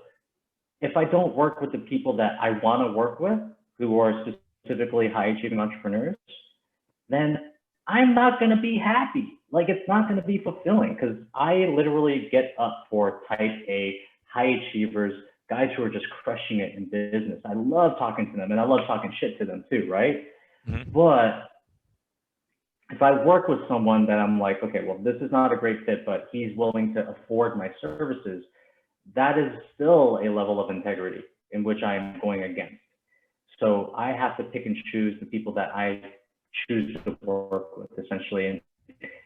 if I don't work with the people that I want to work with, who are specifically high achieving entrepreneurs, then I'm not going to be happy. Like, it's not going to be fulfilling, because I literally get up for type A, high achievers, guys who are just crushing it in business. I love talking to them, and I love talking shit to them too, right? Mm-hmm. But if I work with someone that I'm like, okay, well, this is not a great fit, but he's willing to afford my services, that is still a level of integrity in which I'm going against. So I have to pick and choose the people that I choose to work with, essentially.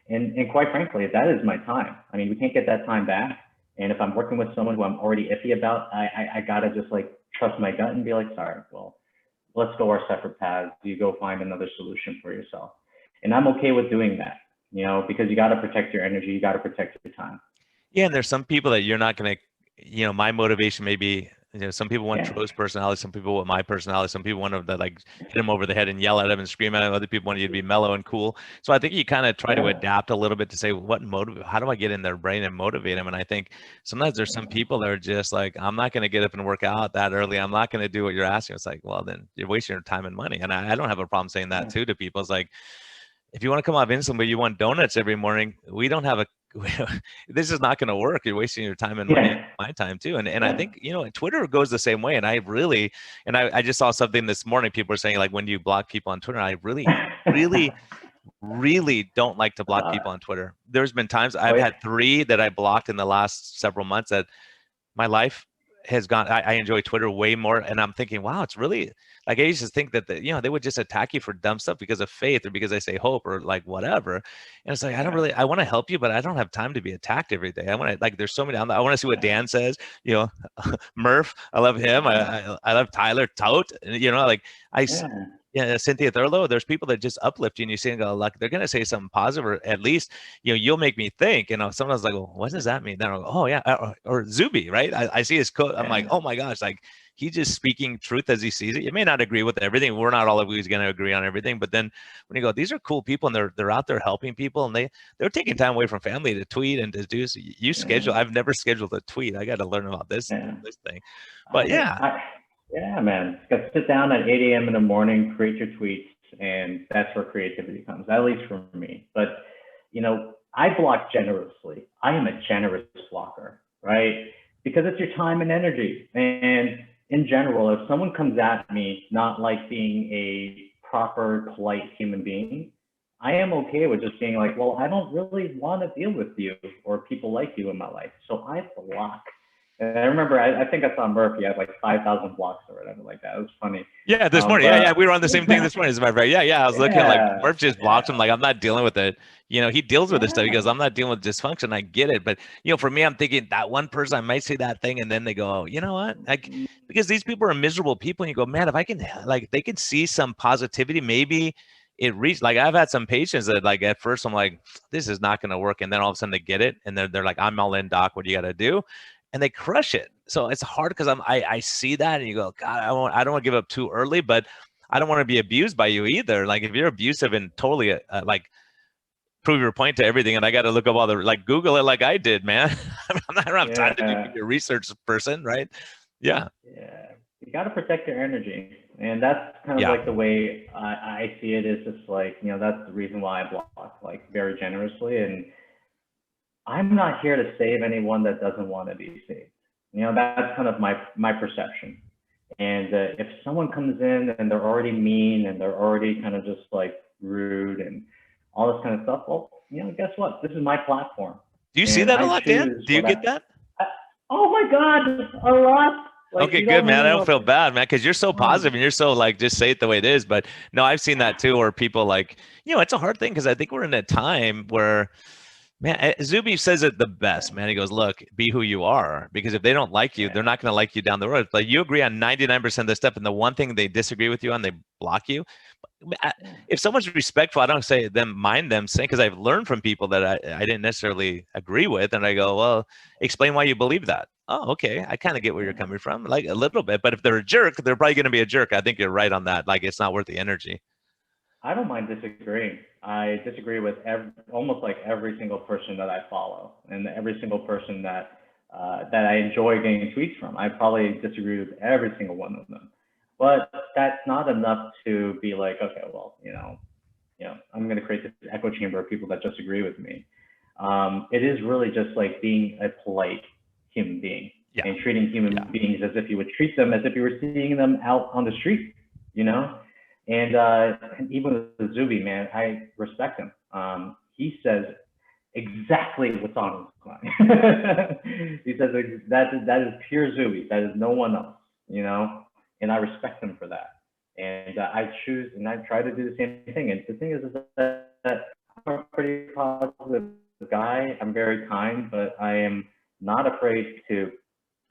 And quite frankly, that is my time. I mean, we can't get that time back. And if I'm working with someone who I'm already iffy about, I gotta just like trust my gut and be like, sorry, well, let's go our separate paths. You go find another solution for yourself. And I'm okay with doing that, you know, because you got to protect your energy. You got to protect your time. Yeah, and there's some people that you're not going to, my motivation may be, some people want Yeah. Tro's personality, some people want my personality, some people want to like hit him over the head and yell at him and scream at him. Other people want you to be mellow and cool. So I think you kind of try to Yeah. adapt a little bit to say, how do I get in their brain and motivate them? And I think sometimes there's some people that are just like, I'm not going to get up and work out that early. I'm not going to do what you're asking. It's like, well, then you're wasting your time and money. And I don't have a problem saying that too to people. It's like, if you want to come off insulin, but you want donuts every morning, we don't have a, this is not going to work. You're wasting your time and money, Yeah. my time too. And I think, Twitter goes the same way. And I just saw something this morning. People are saying, like, when do you block people on Twitter? I really don't like to block people on Twitter. There's been times I've had 3 that I blocked in the last several months that my life has gone. I enjoy Twitter way more, and I'm thinking, wow, it's really like I used to think that they would just attack you for dumb stuff because of faith or because they say hope or like whatever. And it's like I want to help you, but I don't have time to be attacked every day. I want to there's so many. I want to see what Dan says. Murph, I love him. I love Tyler Tote. Yeah, Cynthia Thurlow, there's people that just uplift you and you see and go, like, they're going to say something positive, or at least, you'll make me think, sometimes like, well, what does that mean? Then I'll go, oh yeah. Or Zuby, right? I see his quote. I'm like, oh my gosh, like he's just speaking truth as he sees it. You may not agree with everything. We're not always going to agree on everything, but then when you go, these are cool people and they're out there helping people and they're taking time away from family to tweet and to do, so you schedule. I've never scheduled a tweet. I got to learn about this thing, but yeah, man. Got to sit down at 8 a.m. in the morning, create your tweets, and that's where creativity comes, at least for me. But, I block generously. I am a generous blocker, right? Because it's your time and energy. And in general, if someone comes at me not like being a proper, polite human being, I am okay with just being like, well, I don't really want to deal with you or people like you in my life. So I block. And I remember, I think I saw Murphy had like 5,000 blocks or whatever like that. It was funny. Yeah, this morning. Yeah, we were on the same thing this morning, as a matter of fact. Yeah. I was looking at like Murph just blocked him. Like, I'm not dealing with it. He deals with this stuff. He goes, I'm not dealing with dysfunction. I get it. But, for me, I'm thinking that one person, I might say that thing. And then they go, oh, you know what? Because these people are miserable people. And you go, man, if I can, they can see some positivity, maybe it reached, I've had some patients that at first I'm like, this is not going to work. And then all of a sudden they get it. And they're like, I'm all in, doc. What do you got to do? And they crush it. So it's hard because I see that and you go, God, I don't want to give up too early, but I don't want to be abused by you either. Like if you're abusive and totally prove your point to everything, and I got to look up all the Google it like I did, man. I don't have time to be a research person, right? Yeah. Yeah. You got to protect your energy. And that's kind of the way I see it, is just that's the reason why I block very generously. And I'm not here to save anyone that doesn't want to be saved. That's kind of my perception. And if someone comes in and they're already mean and they're already kind of just rude and all this kind of stuff, well, guess what? This is my platform. Do you see that a lot, Dan? Do you get that? Oh my God, a lot. Okay, good, man. I don't feel bad, man, because you're so positive and you're so just say it the way it is. But no, I've seen that too, where people it's a hard thing because I think we're in a time where, man, Zuby says it the best, man. He goes, look, be who you are, because if they don't like you, they're not going to like you down the road. Like, you agree on 99% of the stuff, and the one thing they disagree with you on, they block you. If someone's respectful, I don't say mind them saying, because I've learned from people that I didn't necessarily agree with, and I go, well, explain why you believe that. oh, okay, I kind of get where you're coming from, like a little bit. But if they're a jerk, they're probably going to be a jerk. I think you're right on that. Like, it's not worth the energy. I don't mind disagreeing. I disagree with almost like every single person that I follow, and every single person that I enjoy getting tweets from. I probably disagree with every single one of them, but that's not enough to be like, okay, well, I'm going to create this echo chamber of people that disagree with me. It is really just like being a polite human being, Yeah. and treating human beings as if you would treat them as if you were seeing them out on the street, And even with Zuby, man, I respect him. He says exactly what's on his mind. He says that is pure Zuby. That is no one else, And I respect him for that. And I choose, and I try to do the same thing. And the thing is that I'm a pretty positive guy. I'm very kind, but I am not afraid to,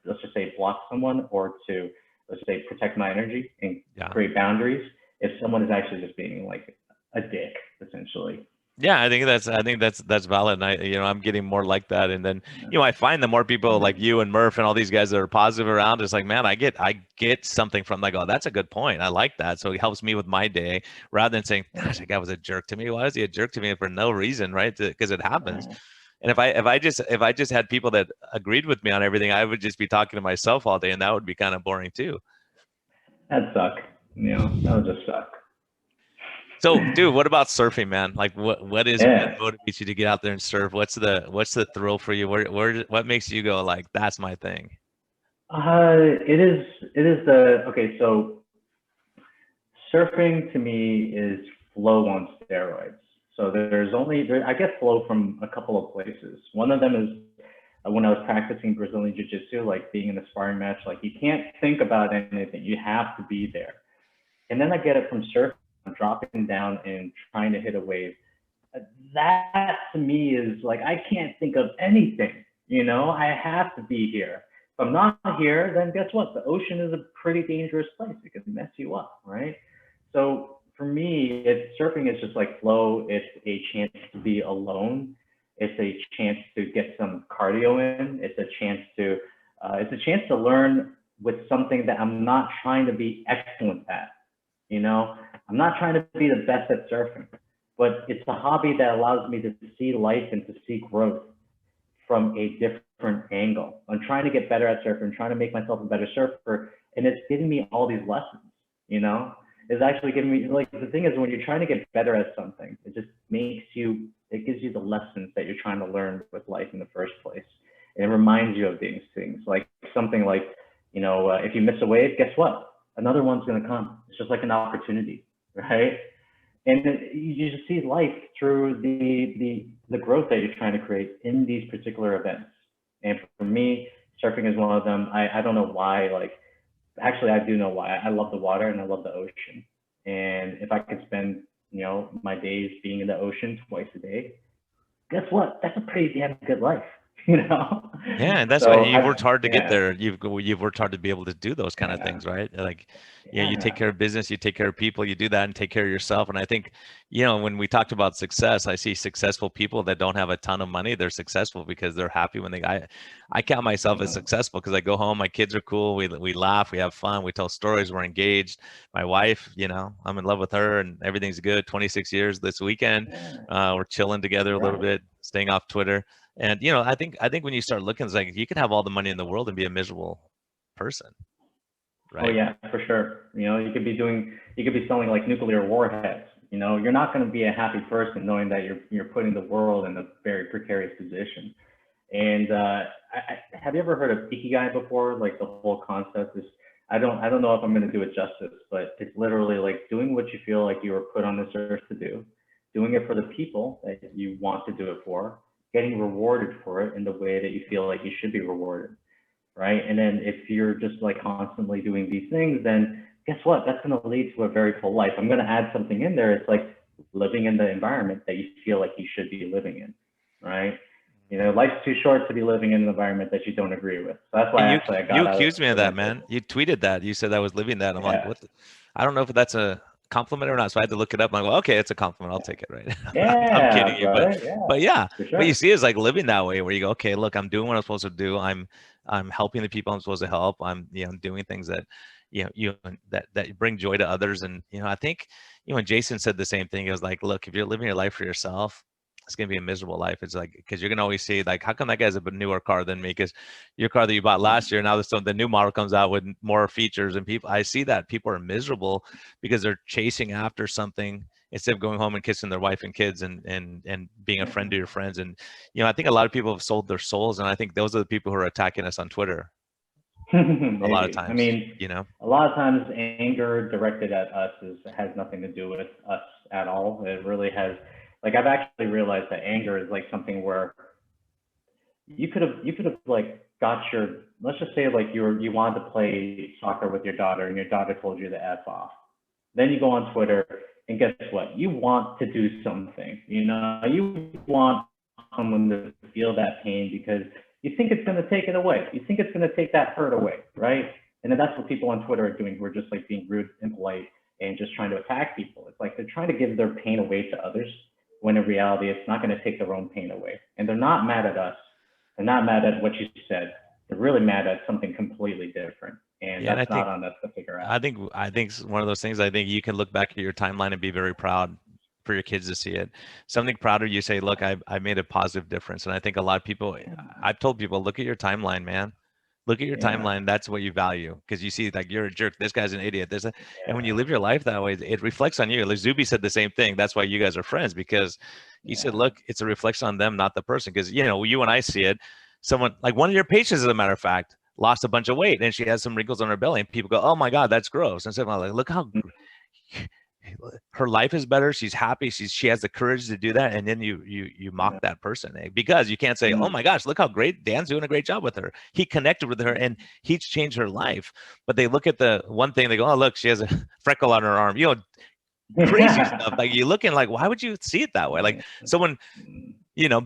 let's just say, block someone, or to, let's say, protect my energy and create boundaries if someone is actually just being like a dick, essentially. Yeah, I think that's valid. And I'm getting more like that. And then, I find the more people like you and Murph and all these guys that are positive around, it's like, man, I get something from, like, oh, that's a good point. I like that. So it helps me with my day, rather than saying, gosh, that guy was a jerk to me. Why was he a jerk to me for no reason? Right. Because it happens. And if I just had people that agreed with me on everything, I would just be talking to myself all day, and that would be kind of boring too. That'd suck. That would just suck. So, dude, what about surfing, man? Like, what motivates you to get out there and surf? What's the thrill for you? What makes you go like, that's my thing? It is okay. So, surfing to me is flow on steroids. So I get flow from a couple of places. One of them is when I was practicing Brazilian Jiu-Jitsu, like being in a sparring match, like you can't think about anything. You have to be there. And then I get it from surfing. I'm dropping down and trying to hit a wave. That to me is like, I can't think of anything, I have to be here. If I'm not here, then guess what? The ocean is a pretty dangerous place. It can mess you up, right? So for me, surfing is just like flow. It's a chance to be alone. It's a chance to get some cardio in. It's a chance to learn with something that I'm not trying to be excellent at. I'm not trying to be the best at surfing, but it's a hobby that allows me to see life and to see growth from a different angle. I'm trying to get better at surfing. I'm trying to make myself a better surfer, and it's giving me all these lessons. It's actually giving me, like, the thing is, when you're trying to get better at something, it just it gives you the lessons that you're trying to learn with life in the first place. And it reminds you of these things, like something like, if you miss a wave, guess what? Another one's going to come. It's just like an opportunity, right? And you just see life through the growth that you're trying to create in these particular events. And for me, surfing is one of them. I don't know why, actually I do know why. I love the water and I love the ocean. And if I could spend, my days being in the ocean twice a day, guess what? That's a pretty damn good life. Yeah, and that's why you've worked hard to get there. You've worked hard to be able to do those kind of things, right? Like, you take care of business, you take care of people, you do that, and take care of yourself. And I think, when we talked about success, I see successful people that don't have a ton of money. They're successul because they're happy when I count myself as successful because I go home, my kids are cool, we laugh, we have fun, we tell stories, we're engaged. My wife, I'm in love with her, and everything's good. 26 years this weekend. We're chilling together a little bit, staying off Twitter. And I think when you start looking, it's like you could have all the money in the world and be a miserable person, right? Oh yeah, for sure. You could be selling like nuclear warheads. You're not going to be a happy person knowing that you're putting the world in a very precarious position. And have you ever heard of Ikigai before? Like, the whole concept is, I don't know if I'm going to do it justice, but it's literally like doing what you feel like you were put on this earth to do, doing it for the people that you want to do it for, getting rewarded for it in the way that you feel like you should be rewarded, right? And then if you're just like constantly doing these things, then guess what? That's going to lead to a very full life. I'm going to add something in there. It's like living in the environment that you feel like you should be living in, right? Life's too short to be living in an environment that you don't agree with. So that's why I got you accused me of that, man. You tweeted that. You said I was living that. I'm like, what? I don't know if that's a compliment or not? So I had to look it up. I'm like, well, okay, it's a compliment. I'll take it, right? I'm kidding Yeah, you, but brother. Yeah, yeah, for but you sure. see, it's like living that way where you go, okay, look, I'm doing what I'm supposed to do. I'm helping the people I'm supposed to help. I'm doing things that that bring joy to others. And I think when Jason said the same thing, he was like, look, if you're living your life for yourself, it's gonna be a miserable life. It's like, because you're gonna always see like, how come that guy has a newer car than me? Because your car that you bought last year, now the new model comes out with more features, and I see that people are miserable because they're chasing after something instead of going home and kissing their wife and kids and being a friend to your friends. And I think a lot of people have sold their souls, and I think those are the people who are attacking us on Twitter a lot of Maybe. I times. mean, a lot of times anger directed at us has nothing to do with us at all. It really has, like, I've actually realized that anger is like something where you could have like got your, let's just say like you wanted to play soccer with your daughter and your daughter told you to F off. Then you go on Twitter and guess what? You want to do something, you want someone to feel that pain because you think it's going to take it away. You think it's going to take that hurt away, right? And then that's what people on Twitter are doing. We're just like being rude and polite and just trying to attack people. It's like they're trying to give their pain away to others when in reality, it's not going to take their own pain away. And they're not mad at us. They're not mad at what you said. They're really mad at something completely different. And Yeah, and that's not on us to figure out. I think it's one of those things. I think you can look back at your timeline and be very proud for your kids to see it. Something prouder, you say, look, I made a positive difference. And I think a lot of people, I've told people, look at your timeline, man. Look at your Yeah. timeline. That's what you value, because you see like, you're a jerk. This guy's an idiot. And when you Yeah. live your life that way, it reflects on you. Like Zuby said the same thing. That's why you guys are friends, because he said, Yeah. look, it's a reflection on them, not the person. Because you and I see it. Someone like one of your patients, as a matter of fact, lost a bunch of weight and she has some wrinkles on her belly, and people go, oh my God, that's gross. And so I'm like, look how her life is better. She's happy. She has the courage to do that. And then you mock that person, because you can't say, oh my gosh, look how great Dan's doing a great job with her. He connected with her and he's changed her life. But they look at the one thing, they go, oh, look, she has a freckle on her arm, crazy stuff. Like you're looking like, why would you see it that way? Like someone,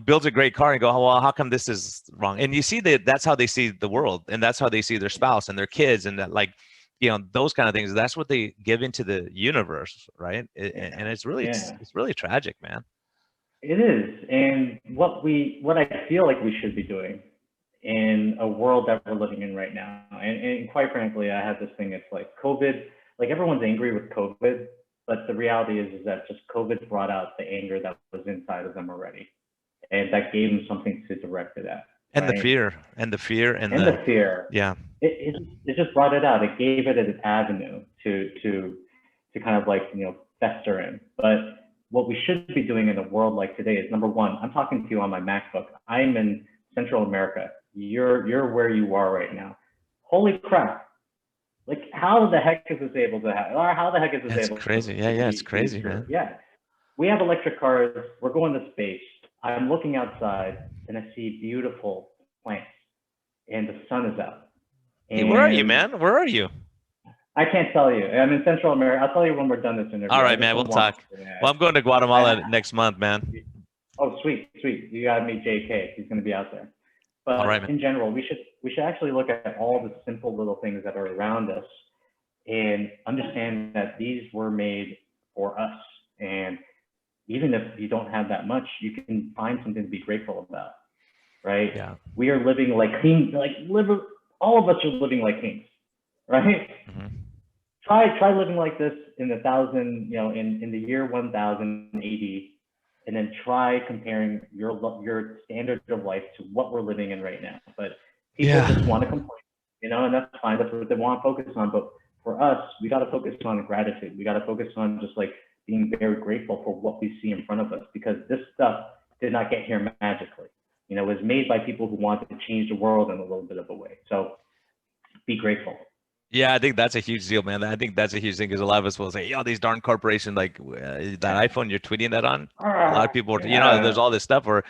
builds a great car and go, oh, well, how come this is wrong? And you see that's how they see the world, and that's how they see their spouse and their kids, and that, like, those kind of things. That's what they give into the universe, right? And it's really, it's really tragic, man. It is. And what I feel like we should be doing in a world that we're living in right now, and quite frankly, I had this thing, it's like COVID, like everyone's angry with COVID, but the reality is that just COVID brought out the anger that was inside of them already. And that gave them something to direct it at. And right? the fear, and the fear. yeah. It just brought it out. It gave it an avenue to kind of like, fester in. But what we should be doing in a world like today is, number one, I'm talking to you on my MacBook. I'm in Central America. You're where you are right now. Holy crap. Like, how the heck is this able to happen? Or how the heck is this It's able crazy. to Yeah, it's crazy, man. Yeah. We have electric cars. We're going to space. I'm looking outside and I see beautiful plants and the sun is out. Hey, where are you, man? Where are you? I can't tell you. I'm in Central America. I'll tell you when we're done this interview. All right, man. We'll talk. Well, I'm going to Guatemala next month, man. Oh, sweet. You got to meet JK. He's going to be out there. But all right, man. In general, we should actually look at all the simple little things that are around us and understand that these were made for us. And even if you don't have that much, you can find something to be grateful about, right? Yeah. We are living like kings, all of us are living like kings, right? Mm-hmm. Try living like this in in the year 1080, and then try comparing your standard of life to what we're living in right now. But people just want to complain, and that's fine. That's what they want to focus on. But for us, we got to focus on gratitude. We got to focus on just like being very grateful for what we see in front of us, because this stuff did not get here magically. It was made by people who wanted to change the world in a little bit of a way. So be grateful. Yeah, I think that's a huge deal, man. I think that's a huge thing, because a lot of us will say, "Yo, these darn corporations, like that iPhone you're tweeting that on." A lot of people, there's all this stuff where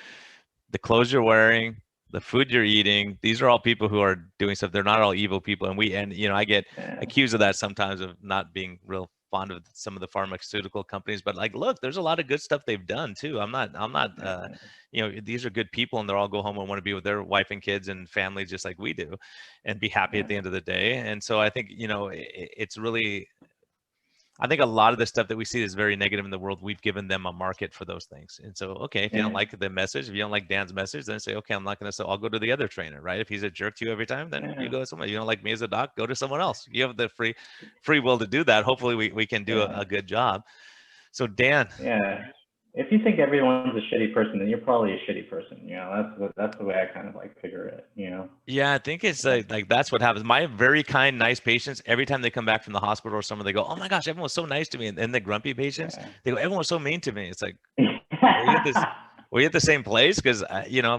the clothes you're wearing, the food you're eating, these are all people who are doing stuff. They're not all evil people, and I get accused of that sometimes, of not being real fond of some of the pharmaceutical companies. But like, look, there's a lot of good stuff they've done too. I'm not these are good people, and they all go home and want to be with their wife and kids and family just like we do, and be happy at the end of the day. And so I think it's really, I think a lot of the stuff that we see is very negative in the world, we've given them a market for those things. And so, okay, if you don't Yeah, like the message, if you don't like Dan's message, then say, okay, I'm not going to, so I'll go to the other trainer, right? If he's a jerk to you every time, then you yeah, go to someone. You don't like me as a doc, go to someone else. You have the free will to do that. Hopefully we can do yeah, a good job. So Dan, yeah. If you think everyone's a shitty person, then you're probably a shitty person. That's the way I kind of like figure it. yeah, I think it's Like, like that's what happens. My very kind, nice patients, every time they come back from the hospital or someone, they go, "Oh my gosh, everyone was so nice to me." And then the grumpy patients, yeah. they go, "Everyone was so mean to me." It's like, were you at this? Were you at the same place? Because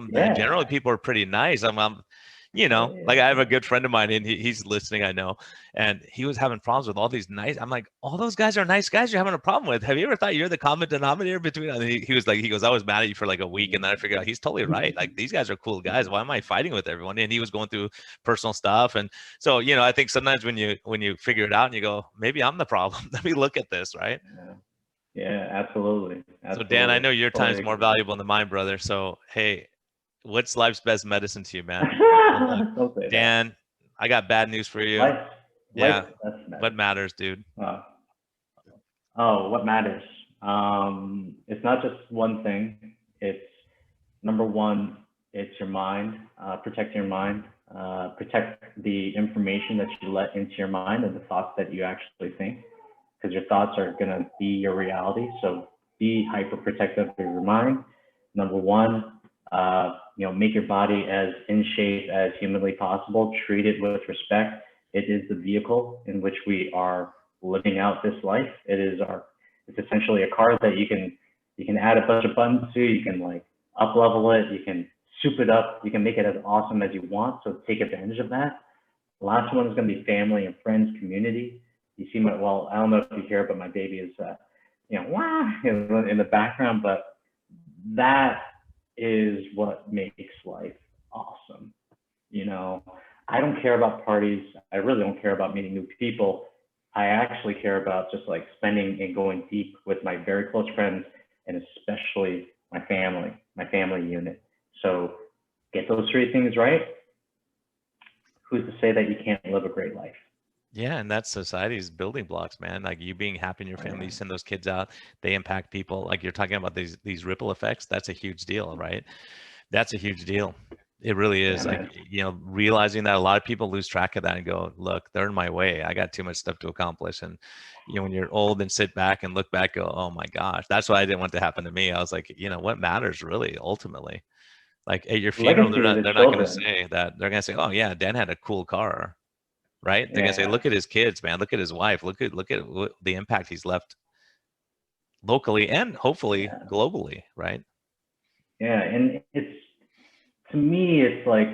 Yeah, generally people are pretty nice. Like I have a yeah, good friend of mine, and he's listening, I know, and he was having problems with all these nice. I'm like, all those guys are nice guys. You're having a problem with. Have you ever thought you're the common denominator between? And he was like, he goes, I was mad at you for like a week, and then I figured out he's totally right. Like these guys are cool guys. Why am I fighting with everyone? And he was going through personal stuff, and so I think sometimes when you figure it out and you go, maybe I'm the problem. Let me look at this, right? yeah, yeah, absolutely, So Dan, I absolutely, know your totally time's more agree. valuable than mine, brother. So hey, what's life's best medicine to you, man? And look, Don't say that. Dan, I got bad news for you. Life, life, Yeah. that's What medicine. matters, dude? Uh, oh, what matters? It's not just one thing. It's number one. It's your mind. Protect your mind. Protect the information that you let into your mind and the thoughts that you actually think, because your thoughts are going to be your reality. So be hyper protective of your mind. Number one, make your body as in shape as humanly possible. Treat it with respect. It is the vehicle in which we are living out this life. It's essentially a car that you can add a bunch of buttons to. You can like up level it. You can soup it up. You can make it as awesome as you want. So take advantage of that. The last one is going to be family and friends, community. You see I don't know if you hear, but my baby is, wah, in the background, but that is what makes life awesome. You know, I don't care about parties. I really don't care about meeting new people. I actually care about just like spending and going deep with my very close friends and especially my family unit. So get those three things right. Who's to say that you can't live a great life? Yeah, and that's society's building blocks, man. Like you being happy in your Oh, family, yeah. you send those kids out, they impact people. Like you're talking about these ripple effects. That's a huge deal, right? That's a huge deal. It really Yeah, is. Like, man. realizing that a lot of people lose track of that and go, look, they're in my way. I got too much stuff to accomplish. And when you're old and sit back and look back, go, oh my gosh, that's why I didn't want to happen to me. I was like, what matters really ultimately? Like at your funeral, they're Legacy, not the they're not going to children. say that. They're going to say, "Oh yeah, Dan had a cool car," right? They're going to say, Yeah, "Look at his kids, man. Look at his wife. Look at the impact he's left locally and hopefully yeah, globally," right? yeah. And to me, it's like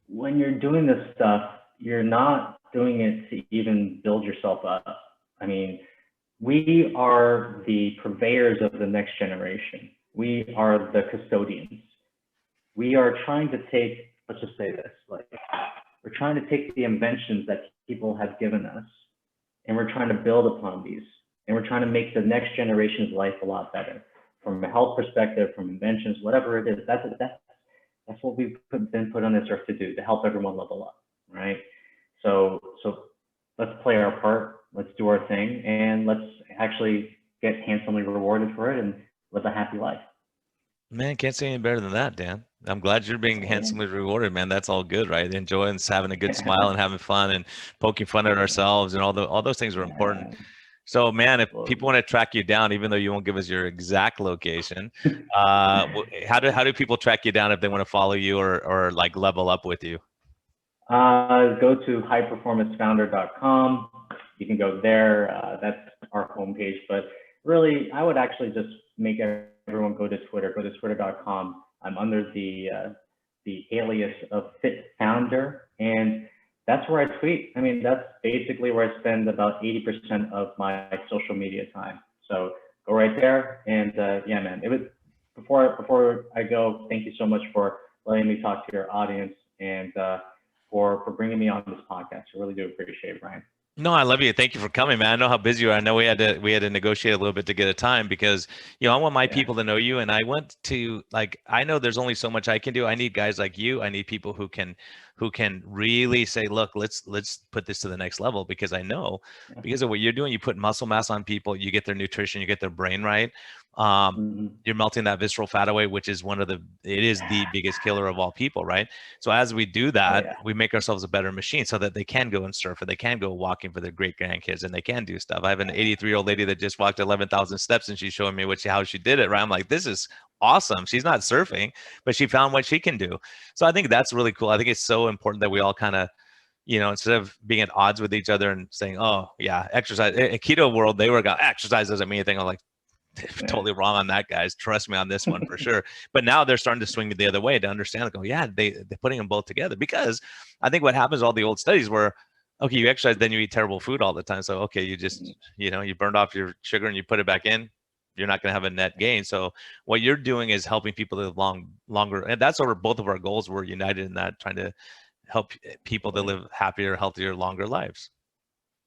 when you're doing this stuff, you're not doing it to even build yourself up. I mean, we are the purveyors of the next generation. We are the custodians. We are trying to take, let's just say this, like we're trying to take the inventions that people have given us and we're trying to build upon these and we're trying to make the next generation's life a lot better from a health perspective, from inventions, whatever it is. That's what been put on this earth to do, to help everyone level up, right? So let's play our part, let's do our thing, and let's actually get handsomely rewarded for it and live a happy life. Man, can't say any better than that, Dan. I'm glad you're being Oh yeah. handsomely rewarded, man. That's all good, right? Enjoying having a good smile and having fun and poking fun at ourselves and all those things are important. Yeah, So, man, if people absolutely. want to track you down, even though you won't give us your exact location, how do people track you down if they want to follow you or like level up with you? Go to highperformancefounder.com. You can go there. That's our homepage. But really, I would actually just make everyone go to Twitter. Go to twitter.com. I'm under the alias of Fit Founder, and that's where I tweet. I mean, that's basically where I spend about 80% of my social media time. So go right there, and yeah, man. It was before I go. Thank you so much for letting me talk to your audience and for bringing me on this podcast. I really do appreciate it, Ryan. No, I love you. Thank you for coming, man. I know how busy you are. I know we had to negotiate a little bit to get a time because I want my Yeah. people to know you, and I want to like I know there's only so much I can do. I need guys like you. I need people who can really say, look, let's put this to the next level because I know Yeah. because of what you're doing, you put muscle mass on people, you get their nutrition, you get their brain right. Um, Hmm. you're melting that visceral fat away, which is it is the biggest killer of all people, right? So as we do Oh that, yeah. we make ourselves a better machine so that they can go and surf or they can go walking for their great grandkids and they can do stuff. I have an 83-year-old lady that just walked 11,000 steps and she's showing me how she did it, right? I'm like, this is awesome. She's not surfing, but she found what she can do. So I think that's really cool. I think it's so important that we all kind of, instead of being at odds with each other and saying, oh yeah, exercise, in keto world, they were going, exercise doesn't mean anything. I'm like, Yeah. totally wrong on that, guys. Trust me on this one for sure. But now they're starting to swing the other way to understand. Like, oh yeah, they're putting them both together because I think what happens, all the old studies were, okay, you exercise, then you eat terrible food all the time. So okay, you just you burned off your sugar and you put it back in. You're not going to have a net gain. So what you're doing is helping people live longer, and that's over both of our goals. We're united in that, trying to help people to live happier, healthier, longer lives.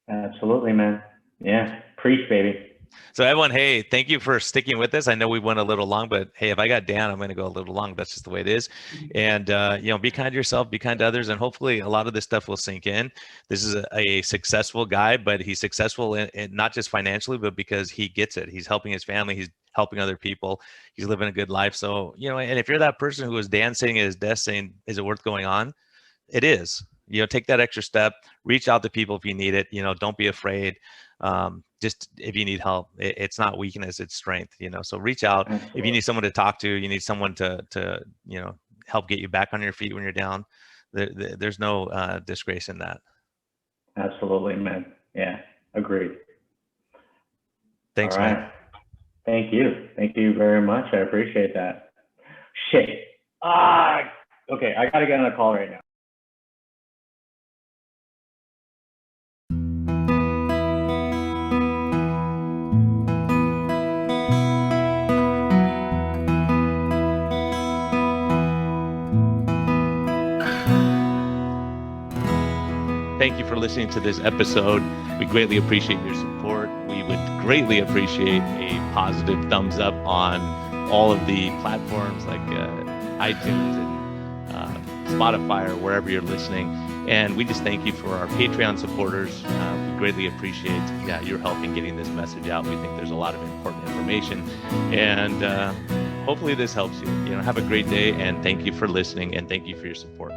Absolutely, man. Yeah. Preach, baby. So everyone, hey, thank you for sticking with us. I know we went a little long, but hey, if I got Dan, I'm going to go a little long. That's just the way it is. And be kind to yourself, be kind to others, and hopefully a lot of this stuff will sink in. This is a successful guy, but he's successful in not just financially, but because he gets it. He's helping his family. He's helping other people. He's living a good life. So and if you're that person who is Dan sitting at his desk saying, "Is it worth going on?" It is. Take that extra step, reach out to people if you need it. Don't be afraid. Just if you need help, it's not weakness, it's strength. So reach out. If you Absolutely. need someone to talk to, you need someone to help get you back on your feet when you're down. There's no disgrace in that. Absolutely, man. Yeah. Agreed. All Thanks, man. right. Thank you. Thank you very much. I appreciate that. Shit. Ah. Okay. I gotta get on a call right now. Thank you for listening to this episode. We greatly appreciate your support. We would greatly appreciate a positive thumbs up on all of the platforms like iTunes and Spotify or wherever you're listening. And we just thank you for our Patreon supporters. We greatly appreciate your help in getting this message out. We think there's a lot of important information. And hopefully this helps you. Have a great day, and thank you for listening, and thank you for your support.